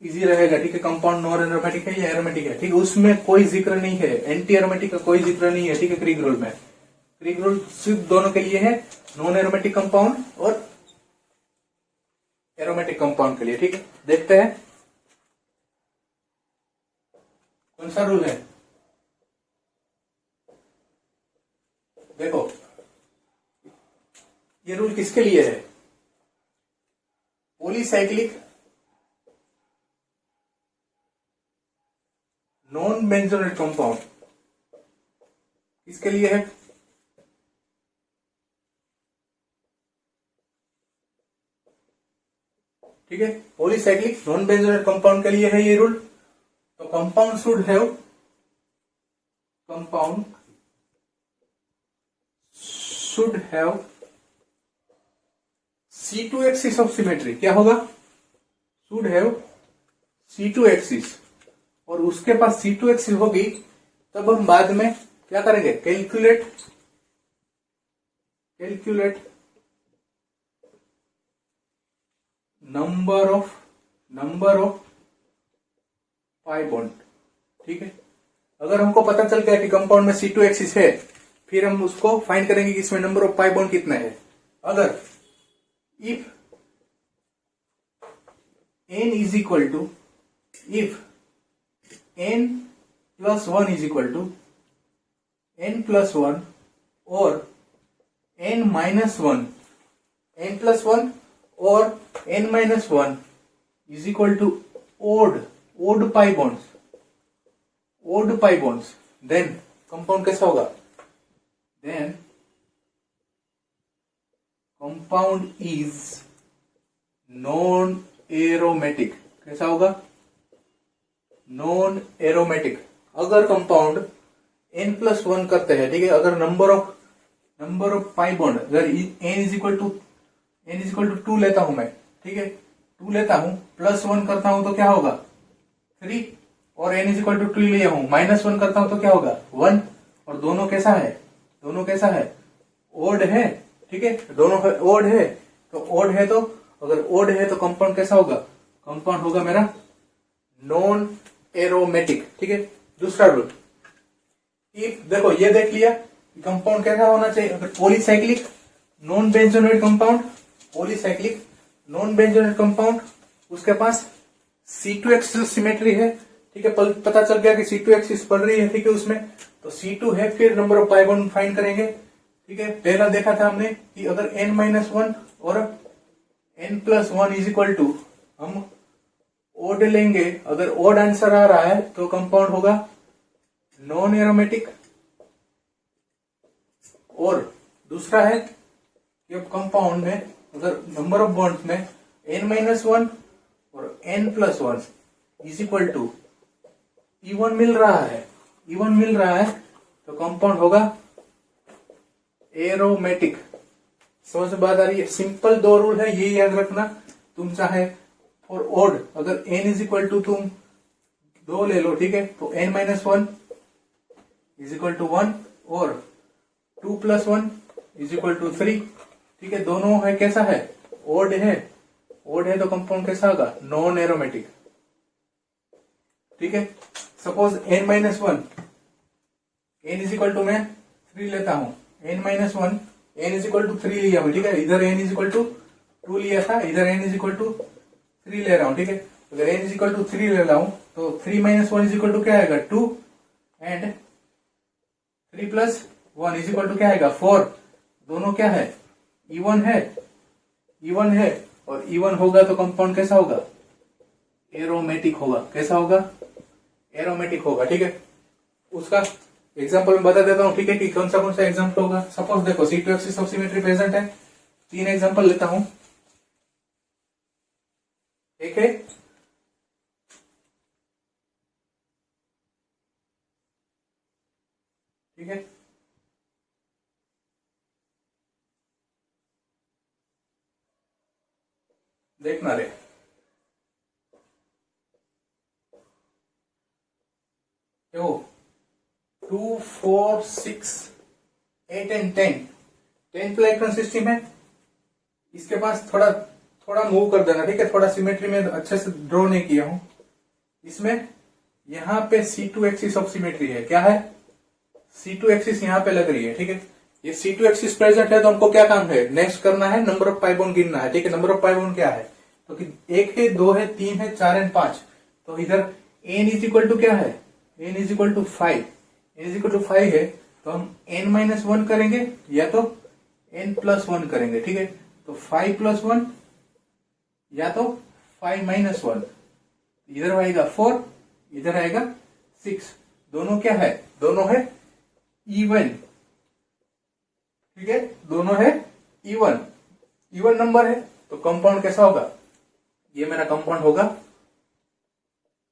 इजी रहेगा, ठीक है। कंपाउंड नॉन एरोमेटिक है या एरोमेटिक है, ठीक है, उसमें कोई जिक्र नहीं है, एंटी एरोमेटिक का कोई जिक्र नहीं है, ठीक है। क्रिग रूल में क्रिग रूल सिर्फ दोनों के लिए है, नॉन एरोमेटिक कंपाउंड और एरोमेटिक कंपाउंड के लिए, ठीक है। देखते हैं कौन सा रूल है। देखो ये रूल किसके लिए है, पॉलीसाइक्लिक नॉन बेंजोनेट कंपाउंड किसके लिए है, ठीक है, पॉलीसाइक्लिक नॉन बेंजोनेट कंपाउंड के लिए है ये रूल। तो compound should have C2 axis of symmetry. क्या होगा, शुड हैव C2 एक्सिस, और उसके पास C2 एक्सिस होगी तब हम बाद में क्या करेंगे, calculate number of pi bond, ठीक है। अगर हमको पता चल गया कि कंपाउंड में C2 एक्सिस है, फिर हम उसको फाइंड करेंगे कि इसमें नंबर ऑफ पाई बॉन्ड कितना है। अगर if n is equal to, if n plus 1 is equal to n plus 1 or n minus 1, n plus 1 or n minus 1 is equal to odd pi bonds, then compound कैसा होगा, then compound is non aromatic। कैसा होगा, नॉन एरोमेटिक। अगर कंपाउंड n+1 करते हैं, ठीक है, अगर नंबर ऑफ पाई बॉन्ड अगर n इज इक्वल टू 2 लेता हूं मैं, ठीक है, 2 लेता हूं, +1 करता हूं तो क्या होगा 3, और n इज इक्वल टू 2 लिया हूं, -1 करता हूं तो क्या होगा 1, और दोनों कैसा है, ओड है, ठीक है, दोनों ओड है, तो अगर ओड है तो कंपाउंड कैसा होगा, कंपाउंड होगा मेरा नॉन एरोमेटिक, ठीक है। दूसरा रूल, इफ देखो ये देख लिया कंपाउंड कैसा होना चाहिए, अगर polycyclic non benzenoid compound, polycyclic non benzenoid compound, उसके पास C2 एक्सिस सिमेट्री है, ठीक है, पता चल गया कि C2 एक्सिस पड़ रही है, ठीक है, उसमें तो C2 है, फिर number of pi bond find करेंगे, ठीक है। पहला देखा था हमने कि अगर n-1 और n+1 इज इक्वल टू, हम ओड लेंगे, अगर ओड आंसर आ रहा है तो कंपाउंड होगा नॉन एरोमेटिक, और दूसरा है कि अब कंपाउंड में अगर नंबर ऑफ बॉन्ड्स में n-1 और n+1 is equal to E1 मिल रहा है, तो कंपाउंड होगा एरोमेटिक। समझ में बात आ रही है? सिंपल दो रूल है, ये याद रखना। तुम चाहे फॉर ओड अगर n इज इक्वल टू तुम 2 ले लो, ठीक है, तो n-1 इज इक्वल टू 1 और 2+1 इज इक्वल टू 3, ठीक है। दोनों है कैसा है? ओड है तो कंपाउंड कैसा होगा? नॉन एरोमेटिक, ठीक है। Suppose n-1, n is equal to मैं 3 लेता हूं, n-1 n is equal to 3 लिया हूं, ठीक है। इधर n इज इक्वल टू 2 लिया था, इधर n इज इक्वल टू 3 ले रहा हूं, ठीक है। अगर n इज इक्वल टू 3 ले रहा हूं तो 3-1 इज इक्वल टू क्या आएगा? 2 एंड 3+1 इज इक्वल टू क्या आएगा? 4। दोनों क्या है? E1 है और E1 होगा तो कंपाउंड कैसा होगा? एरोमेटिक होगा। कैसा होगा? एरोमेटिक होगा, ठीक है। उसका एग्जांपल मैं बता देता हूं, ठीक है, कि कौन सा एग्जांपल होगा। सपोज देखो C2 axis of symmetry present है, 3 एग्जांपल लेता हूं। एक है ठीक है, देखना रे, देखो 2, 4, 6, 8 एंड 10 10th इलेक्ट्रॉन सिस्टम है। इसके पास थोड़ा मूव कर देना, ठीक है। थोड़ा सिमेट्री में अच्छे से ड्रॉ नहीं किया हूं। इसमें यहां पे C2 एक्सिस ऑफ सिमेट्री है। क्या है? C2 एक्सिस यहां पे लग रही है, ठीक है। ये C2 एक्सिस प्रेजेंट है तो हमको क्या काम है? नेक्स्ट करना है, नंबर ऑफ पाई बॉन्ड गिनना है, ठीक है। नंबर ऑफ पाई बॉन्ड क्या है? तो कि 1 है, 2 है, 3 है, 4 एंड 5। तो इधर n इज इक्वल टू क्या है? n is equal to 5। n is equal to 5 है तो हम n-1 करेंगे या तो n+1 करेंगे, ठीक है। तो 5+1 या तो 5-1, इधर आएगा 4, इधर आएगा 6। दोनों क्या है? दोनों है इवन, ठीक है। दोनों है इवन नंबर है तो कंपाउंड कैसा होगा? ये मेरा कंपाउंड होगा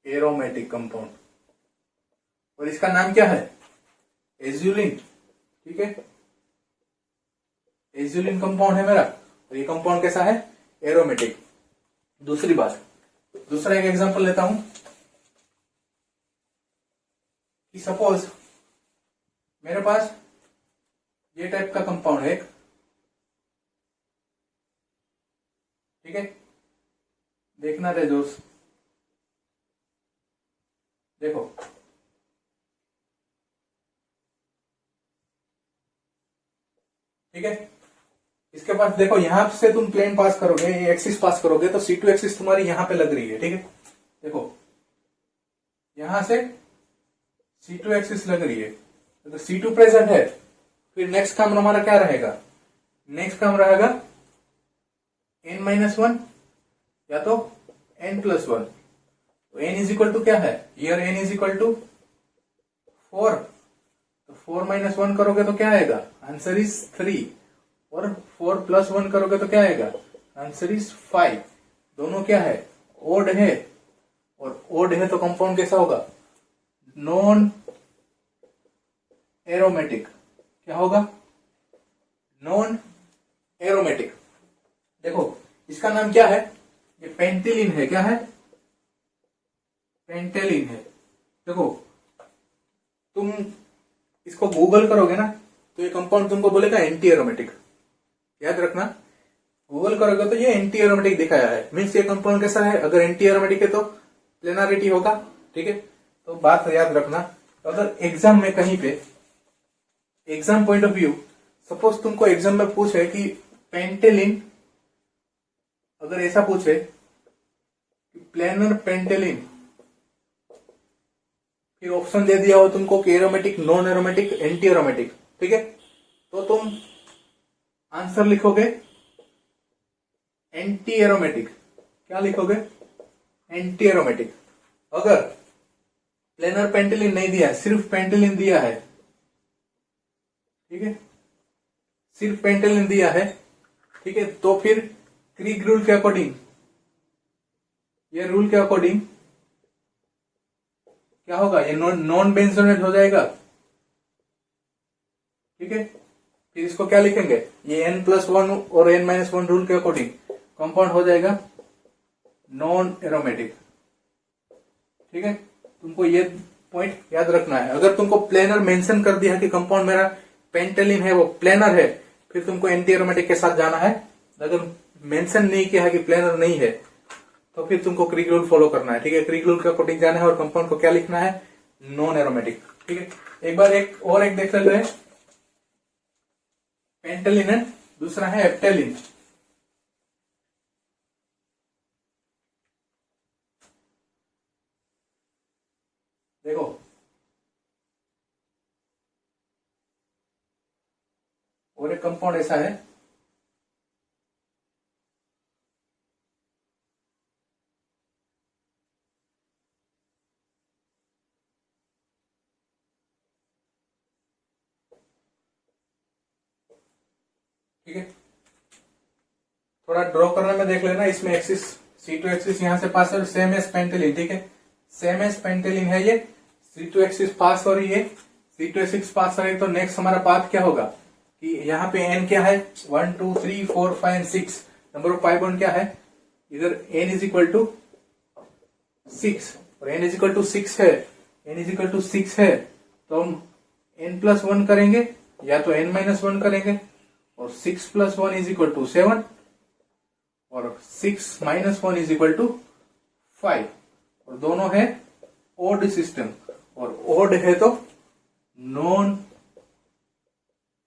एरोमेटिक कंपाउंड, और इसका नाम क्या है? एज्यूलिन, ठीक है। एज्यूलिन कंपाउंड है मेरा, और ये कंपाउंड कैसा है? एरोमेटिक। दूसरी बात, दूसरा एक एग्जांपल लेता हूं कि सपोज मेरे पास ये टाइप का कंपाउंड है एक, ठीक है। देखना रे दोस्त, देखो ठीक है। इसके पास देखो, यहां से तुम प्लेन पास करोगे, ये एक्सिस पास करोगे तो C2 एक्सिस तुम्हारी यहां पे लग रही है, ठीक है। देखो यहां से C2 एक्सिस लग रही है, तो C2 प्रेजेंट है। फिर नेक्स्ट काम हमारा क्या रहेगा? नेक्स्ट काम रहेगा n-1 या तो n+1। तो n इज इक्वल टू क्या है? Here n is equal to 4। तो 4-1 करोगे तो क्या आएगा? Answer is 3। और 4+1 करोगे तो क्या आएगा? Answer is 5। दोनों क्या है? ओड है, और ओड है तो कंपाउंड कैसा होगा? Non aromatic. क्या होगा? Non aromatic. देखो इसका नाम क्या है? ये पेंटेलिन है। क्या है? पेंटेलिन है। देखो तुम इसको गूगल करोगे ना तो ये कंपाउंड तुमको बोलेगा एंटी एरोमेटिक। याद रखना, गूगल करोगे तो ये एंटी एरोमेटिक दिखाया है, मीन्स ये कंपाउंड कैसा है? अगर एंटी एरोमेटिक है तो प्लेनारिटी होगा, ठीक है। तो बात याद रखना, अगर एग्जाम में कहीं पे exam point of view suppose तुमको एग्जाम में पूछे कि पेंटेलिन, अगर ऐसा पूछे कि प्लेनर पेंटेलिन, फिर ऑप्शन दे दिया हो तुमको कि aromatic, non aromatic, anti aromatic, ठीक है, तो तुम आंसर लिखोगे एंटी एरोमेटिक। क्या लिखोगे? Anti aromatic. अगर प्लेनर पेंटेलिन नहीं दिया है, सिर्फ पेंटेलिन दिया है, ठीक है, सिर्फ पेंटेलिन दिया है, ठीक है, तो फिर क्रीग रूल के अकॉर्डिंग, ये रूल के अकॉर्डिंग क्या होगा? ये नॉन बेंजोनेट हो जाएगा, ठीक है। फिर इसको क्या लिखेंगे? ये n+1 और n-1 रूल के अकॉर्डिंग कंपाउंड हो जाएगा नॉन एरोमेटिक, ठीक है। तुमको ये पॉइंट याद रखना है। अगर तुमको प्लेनर मेंशन कर दिया कि कंपाउंड मेरा पेंटेलिन है, वो प्लेनर है, फिर तुमको एंटी एरोमेटिक के साथ जाना है। अगर मेंशन नहीं किया है कि प्लेनर नहीं है, तो फिर तुमको क्रीग रूल फॉलो करना है, ठीक है। क्रीग रूल के अकॉर्डिंग जाना है और कंपाउंड को क्या लिखना है? नॉन एरोमेटिक, ठीक है। एक बार एक देख लेते हैं। पेंटेलिन है, दूसरा है एप्टेलिन। देखो, और एक कंपाउंड ऐसा है, ठीक है। थोड़ा ड्रॉ करने में देख लेना, इसमें एक्सिस C2 एक्सिस यहां से पास और सेम एज पेंटेलिन, ठीक है, सेम एज पेंटेलिन है ये। C2 एक्सिस पास हो रही है, C2 एक्सिस पास हो रही है, तो नेक्स्ट हमारा पाथ क्या होगा कि यहाँ पे n क्या है? 1 2 3 4 5 and 6 number of pi bond क्या है? इधर n इज इक्वल टू 6 और n इज इक्वल टू 6 है, n इज इक्वल टू 6 है, तो हम n+1 करेंगे या तो n-1 करेंगे, और 6+1 इज इक्वल टू 7 और 6-1 इज इक्वल टू 5, और दोनों है ओड सिस्टम, और ओड है तो नॉन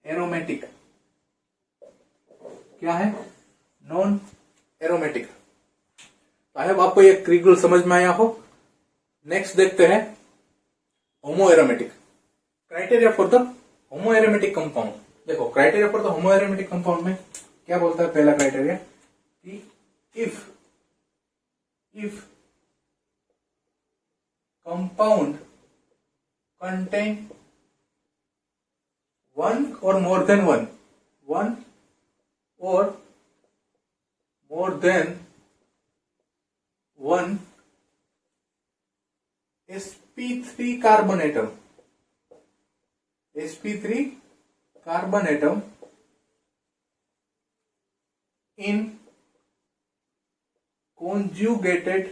एरोमेटिक। क्या है? Non aromatic. आई होप आपको ये क्रीग रूल समझ में आया हो। नेक्स्ट देखते हैं homo aromatic. Criteria for the homo aromatic compound. देखो, criteria for the homo aromatic compound में क्या बोलता है? पहला क्राइटेरिया कि if compound contain one or more than one sp3 carbon atom, sp3 carbon atom in conjugated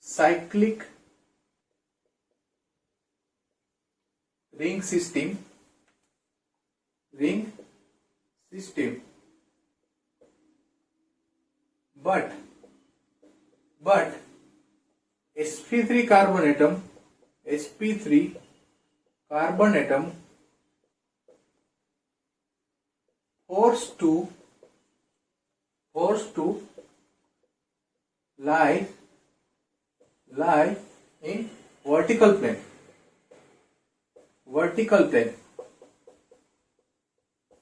cyclic ring system but sp3 carbon atom forced to lie in vertical plane,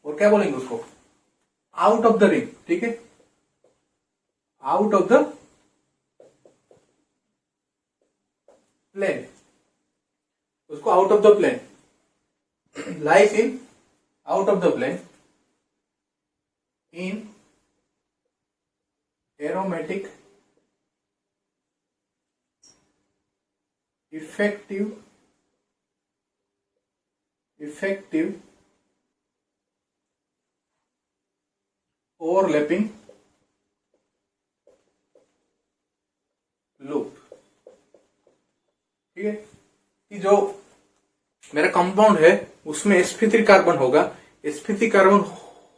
और क्या बोलेंगे उसको? आउट ऑफ द रिंग, ठीक है, आउट ऑफ द प्लेन, उसको out of the plane, lies in out of the plane in aromatic effective overlapping loop, ठीक है। कि जो मेरा कंपाउंड है उसमें sp3 कार्बन होगा, sp3 कार्बन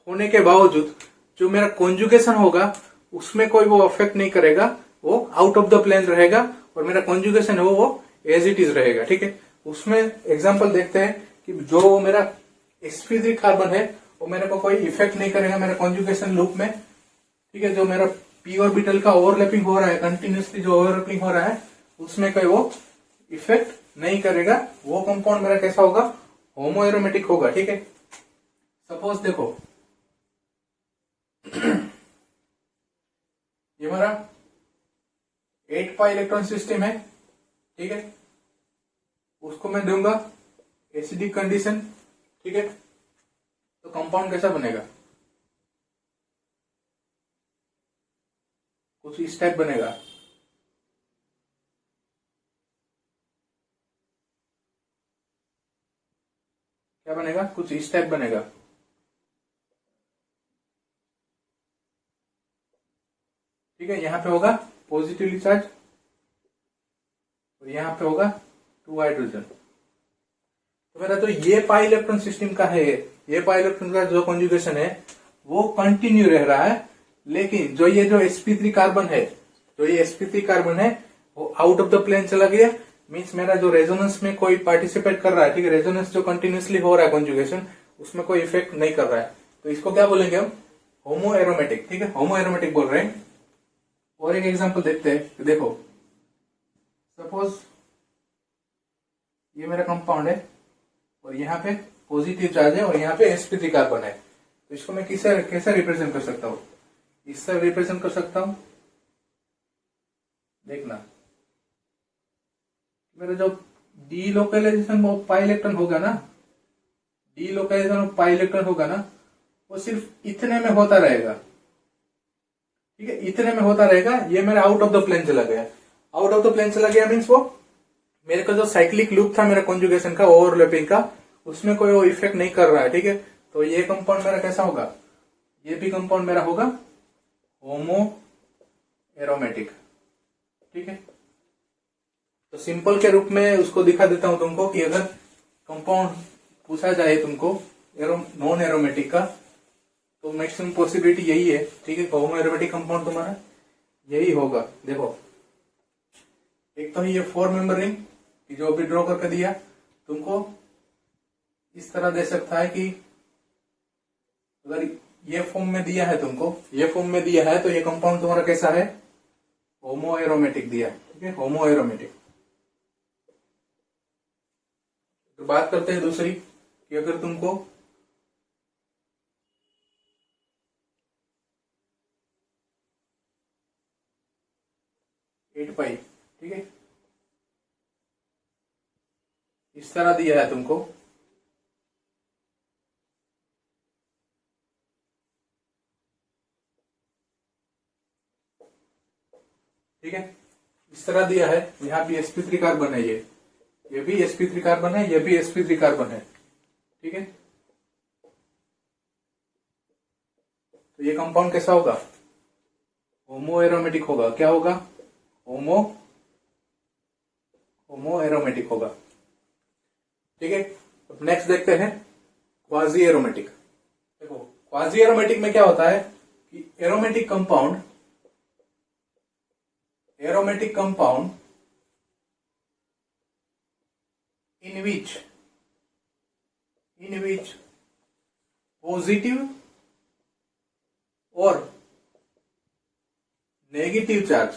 होने के बावजूद जो मेरा कॉन्जुगेशन होगा उसमें कोई वो अफेक्ट नहीं करेगा, वो आउट ऑफ द प्लेन रहेगा, और मेरा कॉन्जुगेशन है वो एज इट इज रहेगा, ठीक है। उसमें एग्जांपल देखते हैं कि जो मेरा sp3 कार्बन है वो मेरे को कोई इफेक्ट नहीं करेगा मेरे कॉन्जुगेशन लूप में, ठीक है। जो मेरा p ऑर्बिटल का ओवरलैपिंग हो रहा है, कंटिन्यूसली जो ओवरलैपिंग हो रहा है, उसमें कोई वो इफेक्ट नहीं करेगा। वो कंपाउंड मेरा कैसा होगा, होमो एरोमेटिक होगा, ठीक है। सपोज देखो ये हमारा 8 पाई इलेक्ट्रॉन सिस्टम है, ठीक है। उसको मैं दूंगा एसिडिक कंडीशन, ठीक है। तो कंपाउंड कैसा बनेगा, कुछ इस टाइप बनेगा। क्या बनेगा, कुछ इस टाइप बनेगा, ठीक है। यहां पे होगा पॉजिटिवली चार्ज और यहां पे होगा 2 हाइड्रोजन। तो मेरा तो ये पाई इलेक्ट्रॉन सिस्टम का है, ये पाई इलेक्ट्रॉन का जो कॉन्जुगेशन है वो कंटिन्यू रह रहा है, लेकिन जो ये जो sp3 कार्बन है, जो ये sp3 कार्बन है वो आउट ऑफ द प्लेन चला गया। मीन्स मेरा जो रेजोनेंस में कोई पार्टिसिपेट कर रहा है, ठीक है, रेजोनेंस जो कंटिन्यूसली हो रहा है कॉन्जुगेशन, उसमें कोई इफेक्ट नहीं कर रहा है। तो इसको क्या बोलेंगे हम, होमो एरोमेटिक, ठीक है, होमो एरोमेटिक बोल रहे हैं। और एक एग्जांपल देखते हैं, देखो सपोज ये मेरा कंपाउंड है और यहाँ पे पॉजिटिव चार्ज है और यहाँ पे sp3 कार्बन है। तो इसको मैं कैसे रिप्रेजेंट कर सकता हूँ, इससे रिप्रेजेंट कर सकता हूँ। देखना मेरा जो डी लोकलाइजेशन पाई इलेक्ट्रॉन होगा ना, डी लोकलाइजेशन पाई इलेक्ट्रॉन होगा ना, वो सिर्फ इतने में होता रहेगा, ठीक है, इतने में होता रहेगा। ये मेरा आउट ऑफ द प्लेन चला गया, आउट ऑफ द प्लेन चला गया मीन्स वो मेरे का जो साइक्लिक लूप था मेरा कॉन्जुगेशन का, ओवरलैपिंग का, उसमें कोई वो इफेक्ट नहीं कर रहा है, ठीक है। तो ये कंपाउंड मेरा कैसा होगा, ये भी कंपाउंड मेरा होगा होमो एरोमेटिक, ठीक है। तो सिंपल के रूप में उसको दिखा देता हूं तुमको कि अगर कंपाउंड पूछा जाए तुमको नॉन एरोमेटिक का, तो मैक्सिमम पॉसिबिलिटी यही है, ठीक है। होमो एरोमेटिक कंपाउंड तुम्हारा यही होगा। देखो एक तो ये 4 मेंबर रिंग कि जो भी ड्रॉ करके दिया तुमको, इस तरह दे सकता है कि अगर ये फॉर्म में दिया है तुमको, ये फॉर्म में दिया है, तो ये कंपाउंड तुम्हारा कैसा है, होमो एरोमेटिक दिया, ठीक है, होमो एरोमेटिक। तो बात करते हैं दूसरी कि अगर तुमको एट पाई, ठीक है, इस तरह दिया है तुमको, ठीक है, इस तरह दिया है। यहाँ भी sp3 कार्बन है, ये भी sp3 कार्बन है, ये भी sp3 कार्बन है, ठीक है। तो ये कंपाउंड कैसा होगा, होमो एरोमेटिक होगा। क्या होगा, होमो एरोमेटिक होगा, ठीक है। अब नेक्स्ट देखते हैं क्वाजी एरोमेटिक। देखो क्वाजी एरोमेटिक में क्या होता है कि aromatic compound in which positive or negative charge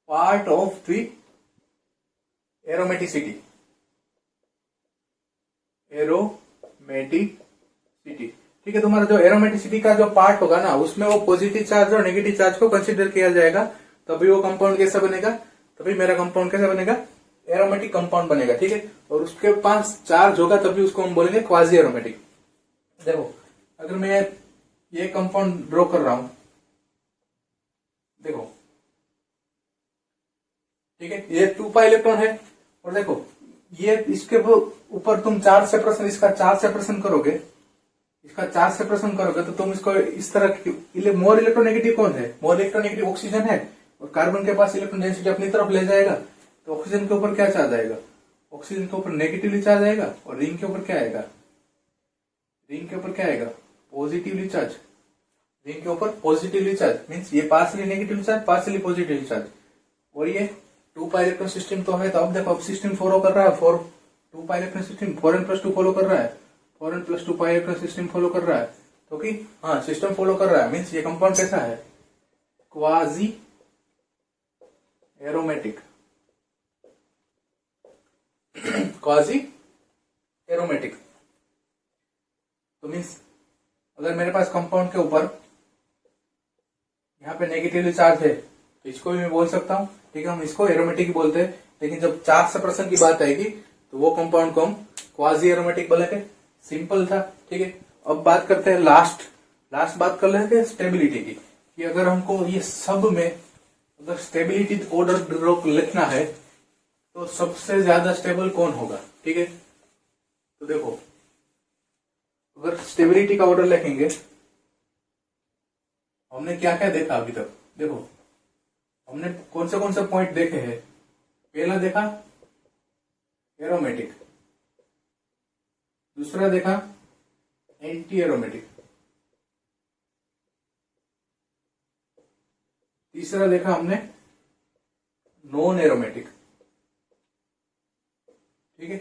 part of the aromaticity, ठीक है। तुम्हारा जो एरोमेटिसिटी का जो पार्ट होगा ना, उसमें वो पॉजिटिव चार्ज और नेगेटिव चार्ज को कंसीडर किया जाएगा, तभी वो कंपाउंड कैसा बनेगा, तभी मेरा कंपाउंड कैसा बनेगा, एरोमेटिक कंपाउंड बनेगा, ठीक है। और उसके पास चार्ज होगा तभी उसको हम बोलेंगे क्वाजी एरोमेटिक। देखो अगर मैं ये कंपाउंड ड्रॉ कर रहा हूं, देखो ठीक है, ये 2 पाई इलेक्ट्रॉन है, और देखो ये इसके ऊपर तुम चार्ज सेपरेशन, इसका चार्ज सेपरेशन करोगे, तो तुम इसको इस तरह मोर इलेक्ट्रोनेगेटिव कौन है, मोर इलेक्ट्रोनेगेटिव ऑक्सीजन है, और कार्बन के पास इलेक्ट्रॉन डेंसिटी अपनी तरफ ले जाएगा, तो ऑक्सीजन के ऊपर क्या चार्ज आएगा, ऑक्सीजन के ऊपर नेगेटिवली चार्ज आएगा, और रिंग के ऊपर क्या आएगा, पॉजिटिवली चार्ज। रिंग के ऊपर पॉजिटिवली चार्ज मीन्स ये partially negative charge, partially positive charge, और ये 2 पाई इलेक्ट्रॉन सिस्टम तो है, तो अब देखो अब सिस्टम फॉलो कर रहा है, 2 pi electron system 4n+2 follow कर रहा है, 4n+2 pi electron system follow कर रहा है, तो कि हाँ सिस्टम फॉलो कर रहा है, मीन्स ये कंपाउंड कैसा है, क्वाजी एरोमेटिक, क्वाजी एरोमेटिक। तो मीन्स अगर मेरे पास कंपाउंड के ऊपर यहाँ पे नेगेटिवली चार्ज है तो इसको भी मैं बोल सकता हूँ, ठीक है, हम इसको एरोमेटिक ही बोलते हैं। लेकिन जब चार्ज सेपरेशन की बात आएगी तो वो कंपाउंड को हम क्वाजी एरोमेटिक बोलेंगे। सिंपल था, ठीक है। अब बात करते हैं लास्ट बात कर लेते हैं स्टेबिलिटी की, कि अगर हमको ये सब में अगर स्टेबिलिटी ऑर्डर लिखना है तो सबसे ज्यादा स्टेबल कौन होगा, ठीक है। तो देखो अगर स्टेबिलिटी का ऑर्डर लिखेंगे, हमने क्या क्या देखा अभी तक, देखो हमने कौन से पॉइंट देखे हैं। पहला देखा एरोमेटिक, दूसरा देखा एंटी एरोमेटिक, तीसरा देखा हमने नॉन एरोमेटिक, ठीक है।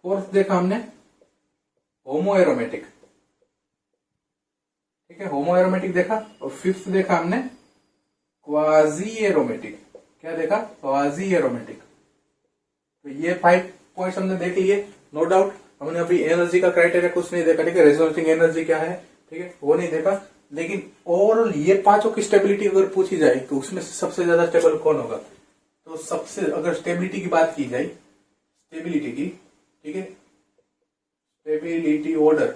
फोर्थ देखा हमने होमो एरोमेटिक, ठीक है, होमो एरोमेटिक देखा। और फिफ्थ देखा हमने क्वाजी एरोमेटिक। क्या देखा, क्वाजी एरोमेटिक। तो ये 5 पॉइंट्स हमने देख लिए, नो डाउट। हमने अभी एनर्जी का क्राइटेरिया कुछ नहीं देखा, ठीक है, रेजोनेटिंग एनर्जी क्या है, ठीक है, वो नहीं देखा। लेकिन ओवरऑल ये पांचों की स्टेबिलिटी अगर पूछी जाए तो उसमें से सबसे ज्यादा स्टेबल कौन होगा, तो सबसे अगर स्टेबिलिटी की बात की जाए, स्टेबिलिटी की, ठीक है, स्टेबिलिटी ऑर्डर,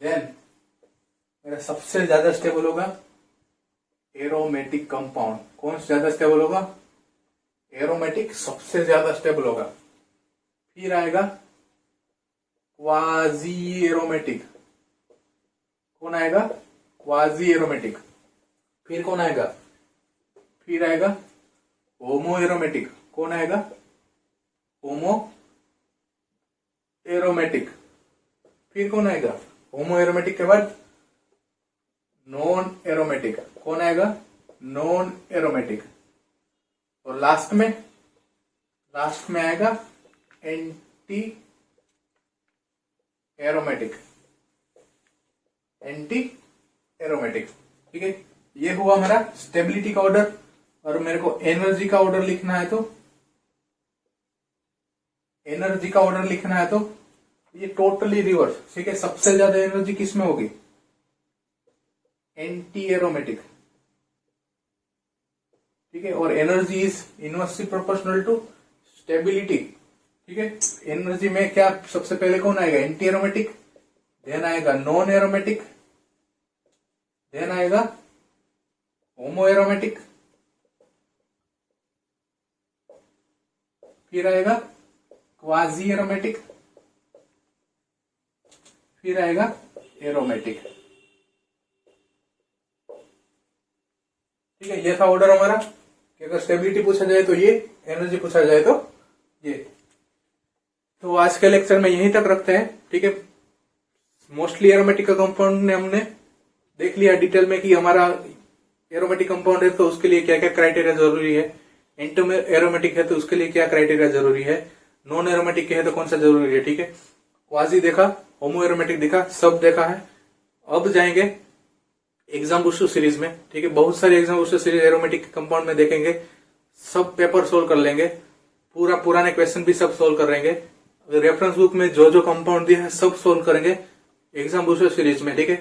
देन मेरा सबसे ज्यादा स्टेबल होगा एरोमेटिक कंपाउंड। कौन से ज्यादा स्टेबल होगा, एरोमेटिक सबसे ज्यादा स्टेबल होगा। फिर आएगा क्वाजी एरोमेटिक, कौन आएगा, क्वाजी एरोमेटिक। फिर कौन आएगा, फिर आएगा होमो एरोमेटिक, कौन आएगा, होमो एरोमेटिक। फिर कौन आएगा, होमो एरोमेटिक के बाद नॉन एरोमेटिक, कौन आएगा, नॉन एरोमेटिक। और लास्ट में आएगा एंटी एरोमेटिक, एंटी एरोमेटिक, ठीक है। ये हुआ हमारा स्टेबिलिटी का ऑर्डर। और मेरे को एनर्जी का ऑर्डर लिखना है, तो एनर्जी का ऑर्डर लिखना है तो ये टोटली रिवर्स, ठीक है। सबसे ज्यादा एनर्जी किस में होगी, एंटी एरोमेटिक, ठीक है। और energy is inversely proportional to stability, ठीक है। एनर्जी में क्या सबसे पहले कौन आएगा, एंटी एरोमेटिक, देन आएगा नॉन एरोमेटिक, देन आएगा होमो एरोमेटिक, फिर आएगा क्वाजी एरोमेटिक, फिर आएगा एरोमेटिक, ठीक है। ये था ऑर्डर हमारा, कि अगर स्टेबिलिटी पूछा जाए तो ये, एनर्जी पूछा जाए तो ये। तो आज के लेक्चर में यहीं तक रखते हैं, ठीक है। मोस्टली एरोमेटिक का कंपाउंड ने हमने देख लिया डिटेल में कि हमारा एरोमेटिक कंपाउंड है तो उसके लिए क्या क्या क्राइटेरिया जरूरी है, एंटी एरोमेटिक है तो उसके लिए क्या क्राइटेरिया जरूरी है, नॉन एरोमेटिक है तो कौन सा जरूरी है, ठीक है। क्वाजी देखा, होमो एरोमेटिक देखा, सब देखा है। अब जाएंगे एग्जाम बूस्टर सीरीज में, ठीक है। बहुत सारे exam booster series aromatic compound में देखेंगे, सब पेपर सोल्व कर लेंगे, पूरा पुराने क्वेश्चन भी सब सोल्व कर लेंगे। रेफरेंस बुक में जो जो कंपाउंड दिया है सब सोल्व करेंगे एग्जाम बूस्टर सीरीज में, ठीक है।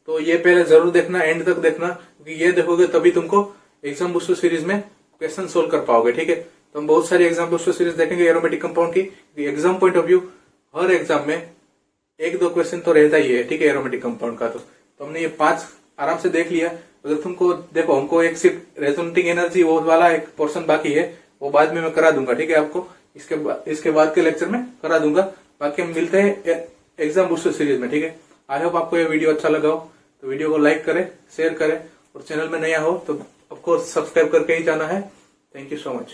तो ये पहले जरूर देखना, एंड तक देखना, क्योंकि ये देखोगे तभी तुमको एग्जाम बूस्टर सीरीज में क्वेश्चन सोल्व कर पाओगे, ठीक है। तो हम बहुत सारी एग्जाम बूस्टर सीरीज देखेंगे एरोमेटिक कंपाउंड की। Exam point of view her exam में 1-2 क्वेश्चन तो रहता ही है, ठीक है, एरोमेटिक कंपाउंड का। तो हमने ये 5 आराम से देख लिया। अगर तुमको देखो, हमको एक सिर्फ रेजोनेटिंग एनर्जी वो वाला एक पोर्शन बाकी है, वो बाद में मैं करा दूंगा, ठीक है। आपको इसके बाद के लेक्चर में करा दूंगा। बाकी हम मिलते हैं एग्जाम बूस्टर सीरीज में, ठीक है। आई होप आपको ये वीडियो अच्छा लगा हो, तो वीडियो को लाइक करें, शेयर करें, और चैनल में नया हो तो ऑफकोर्स सब्सक्राइब करके ही जाना है। Thank you so much.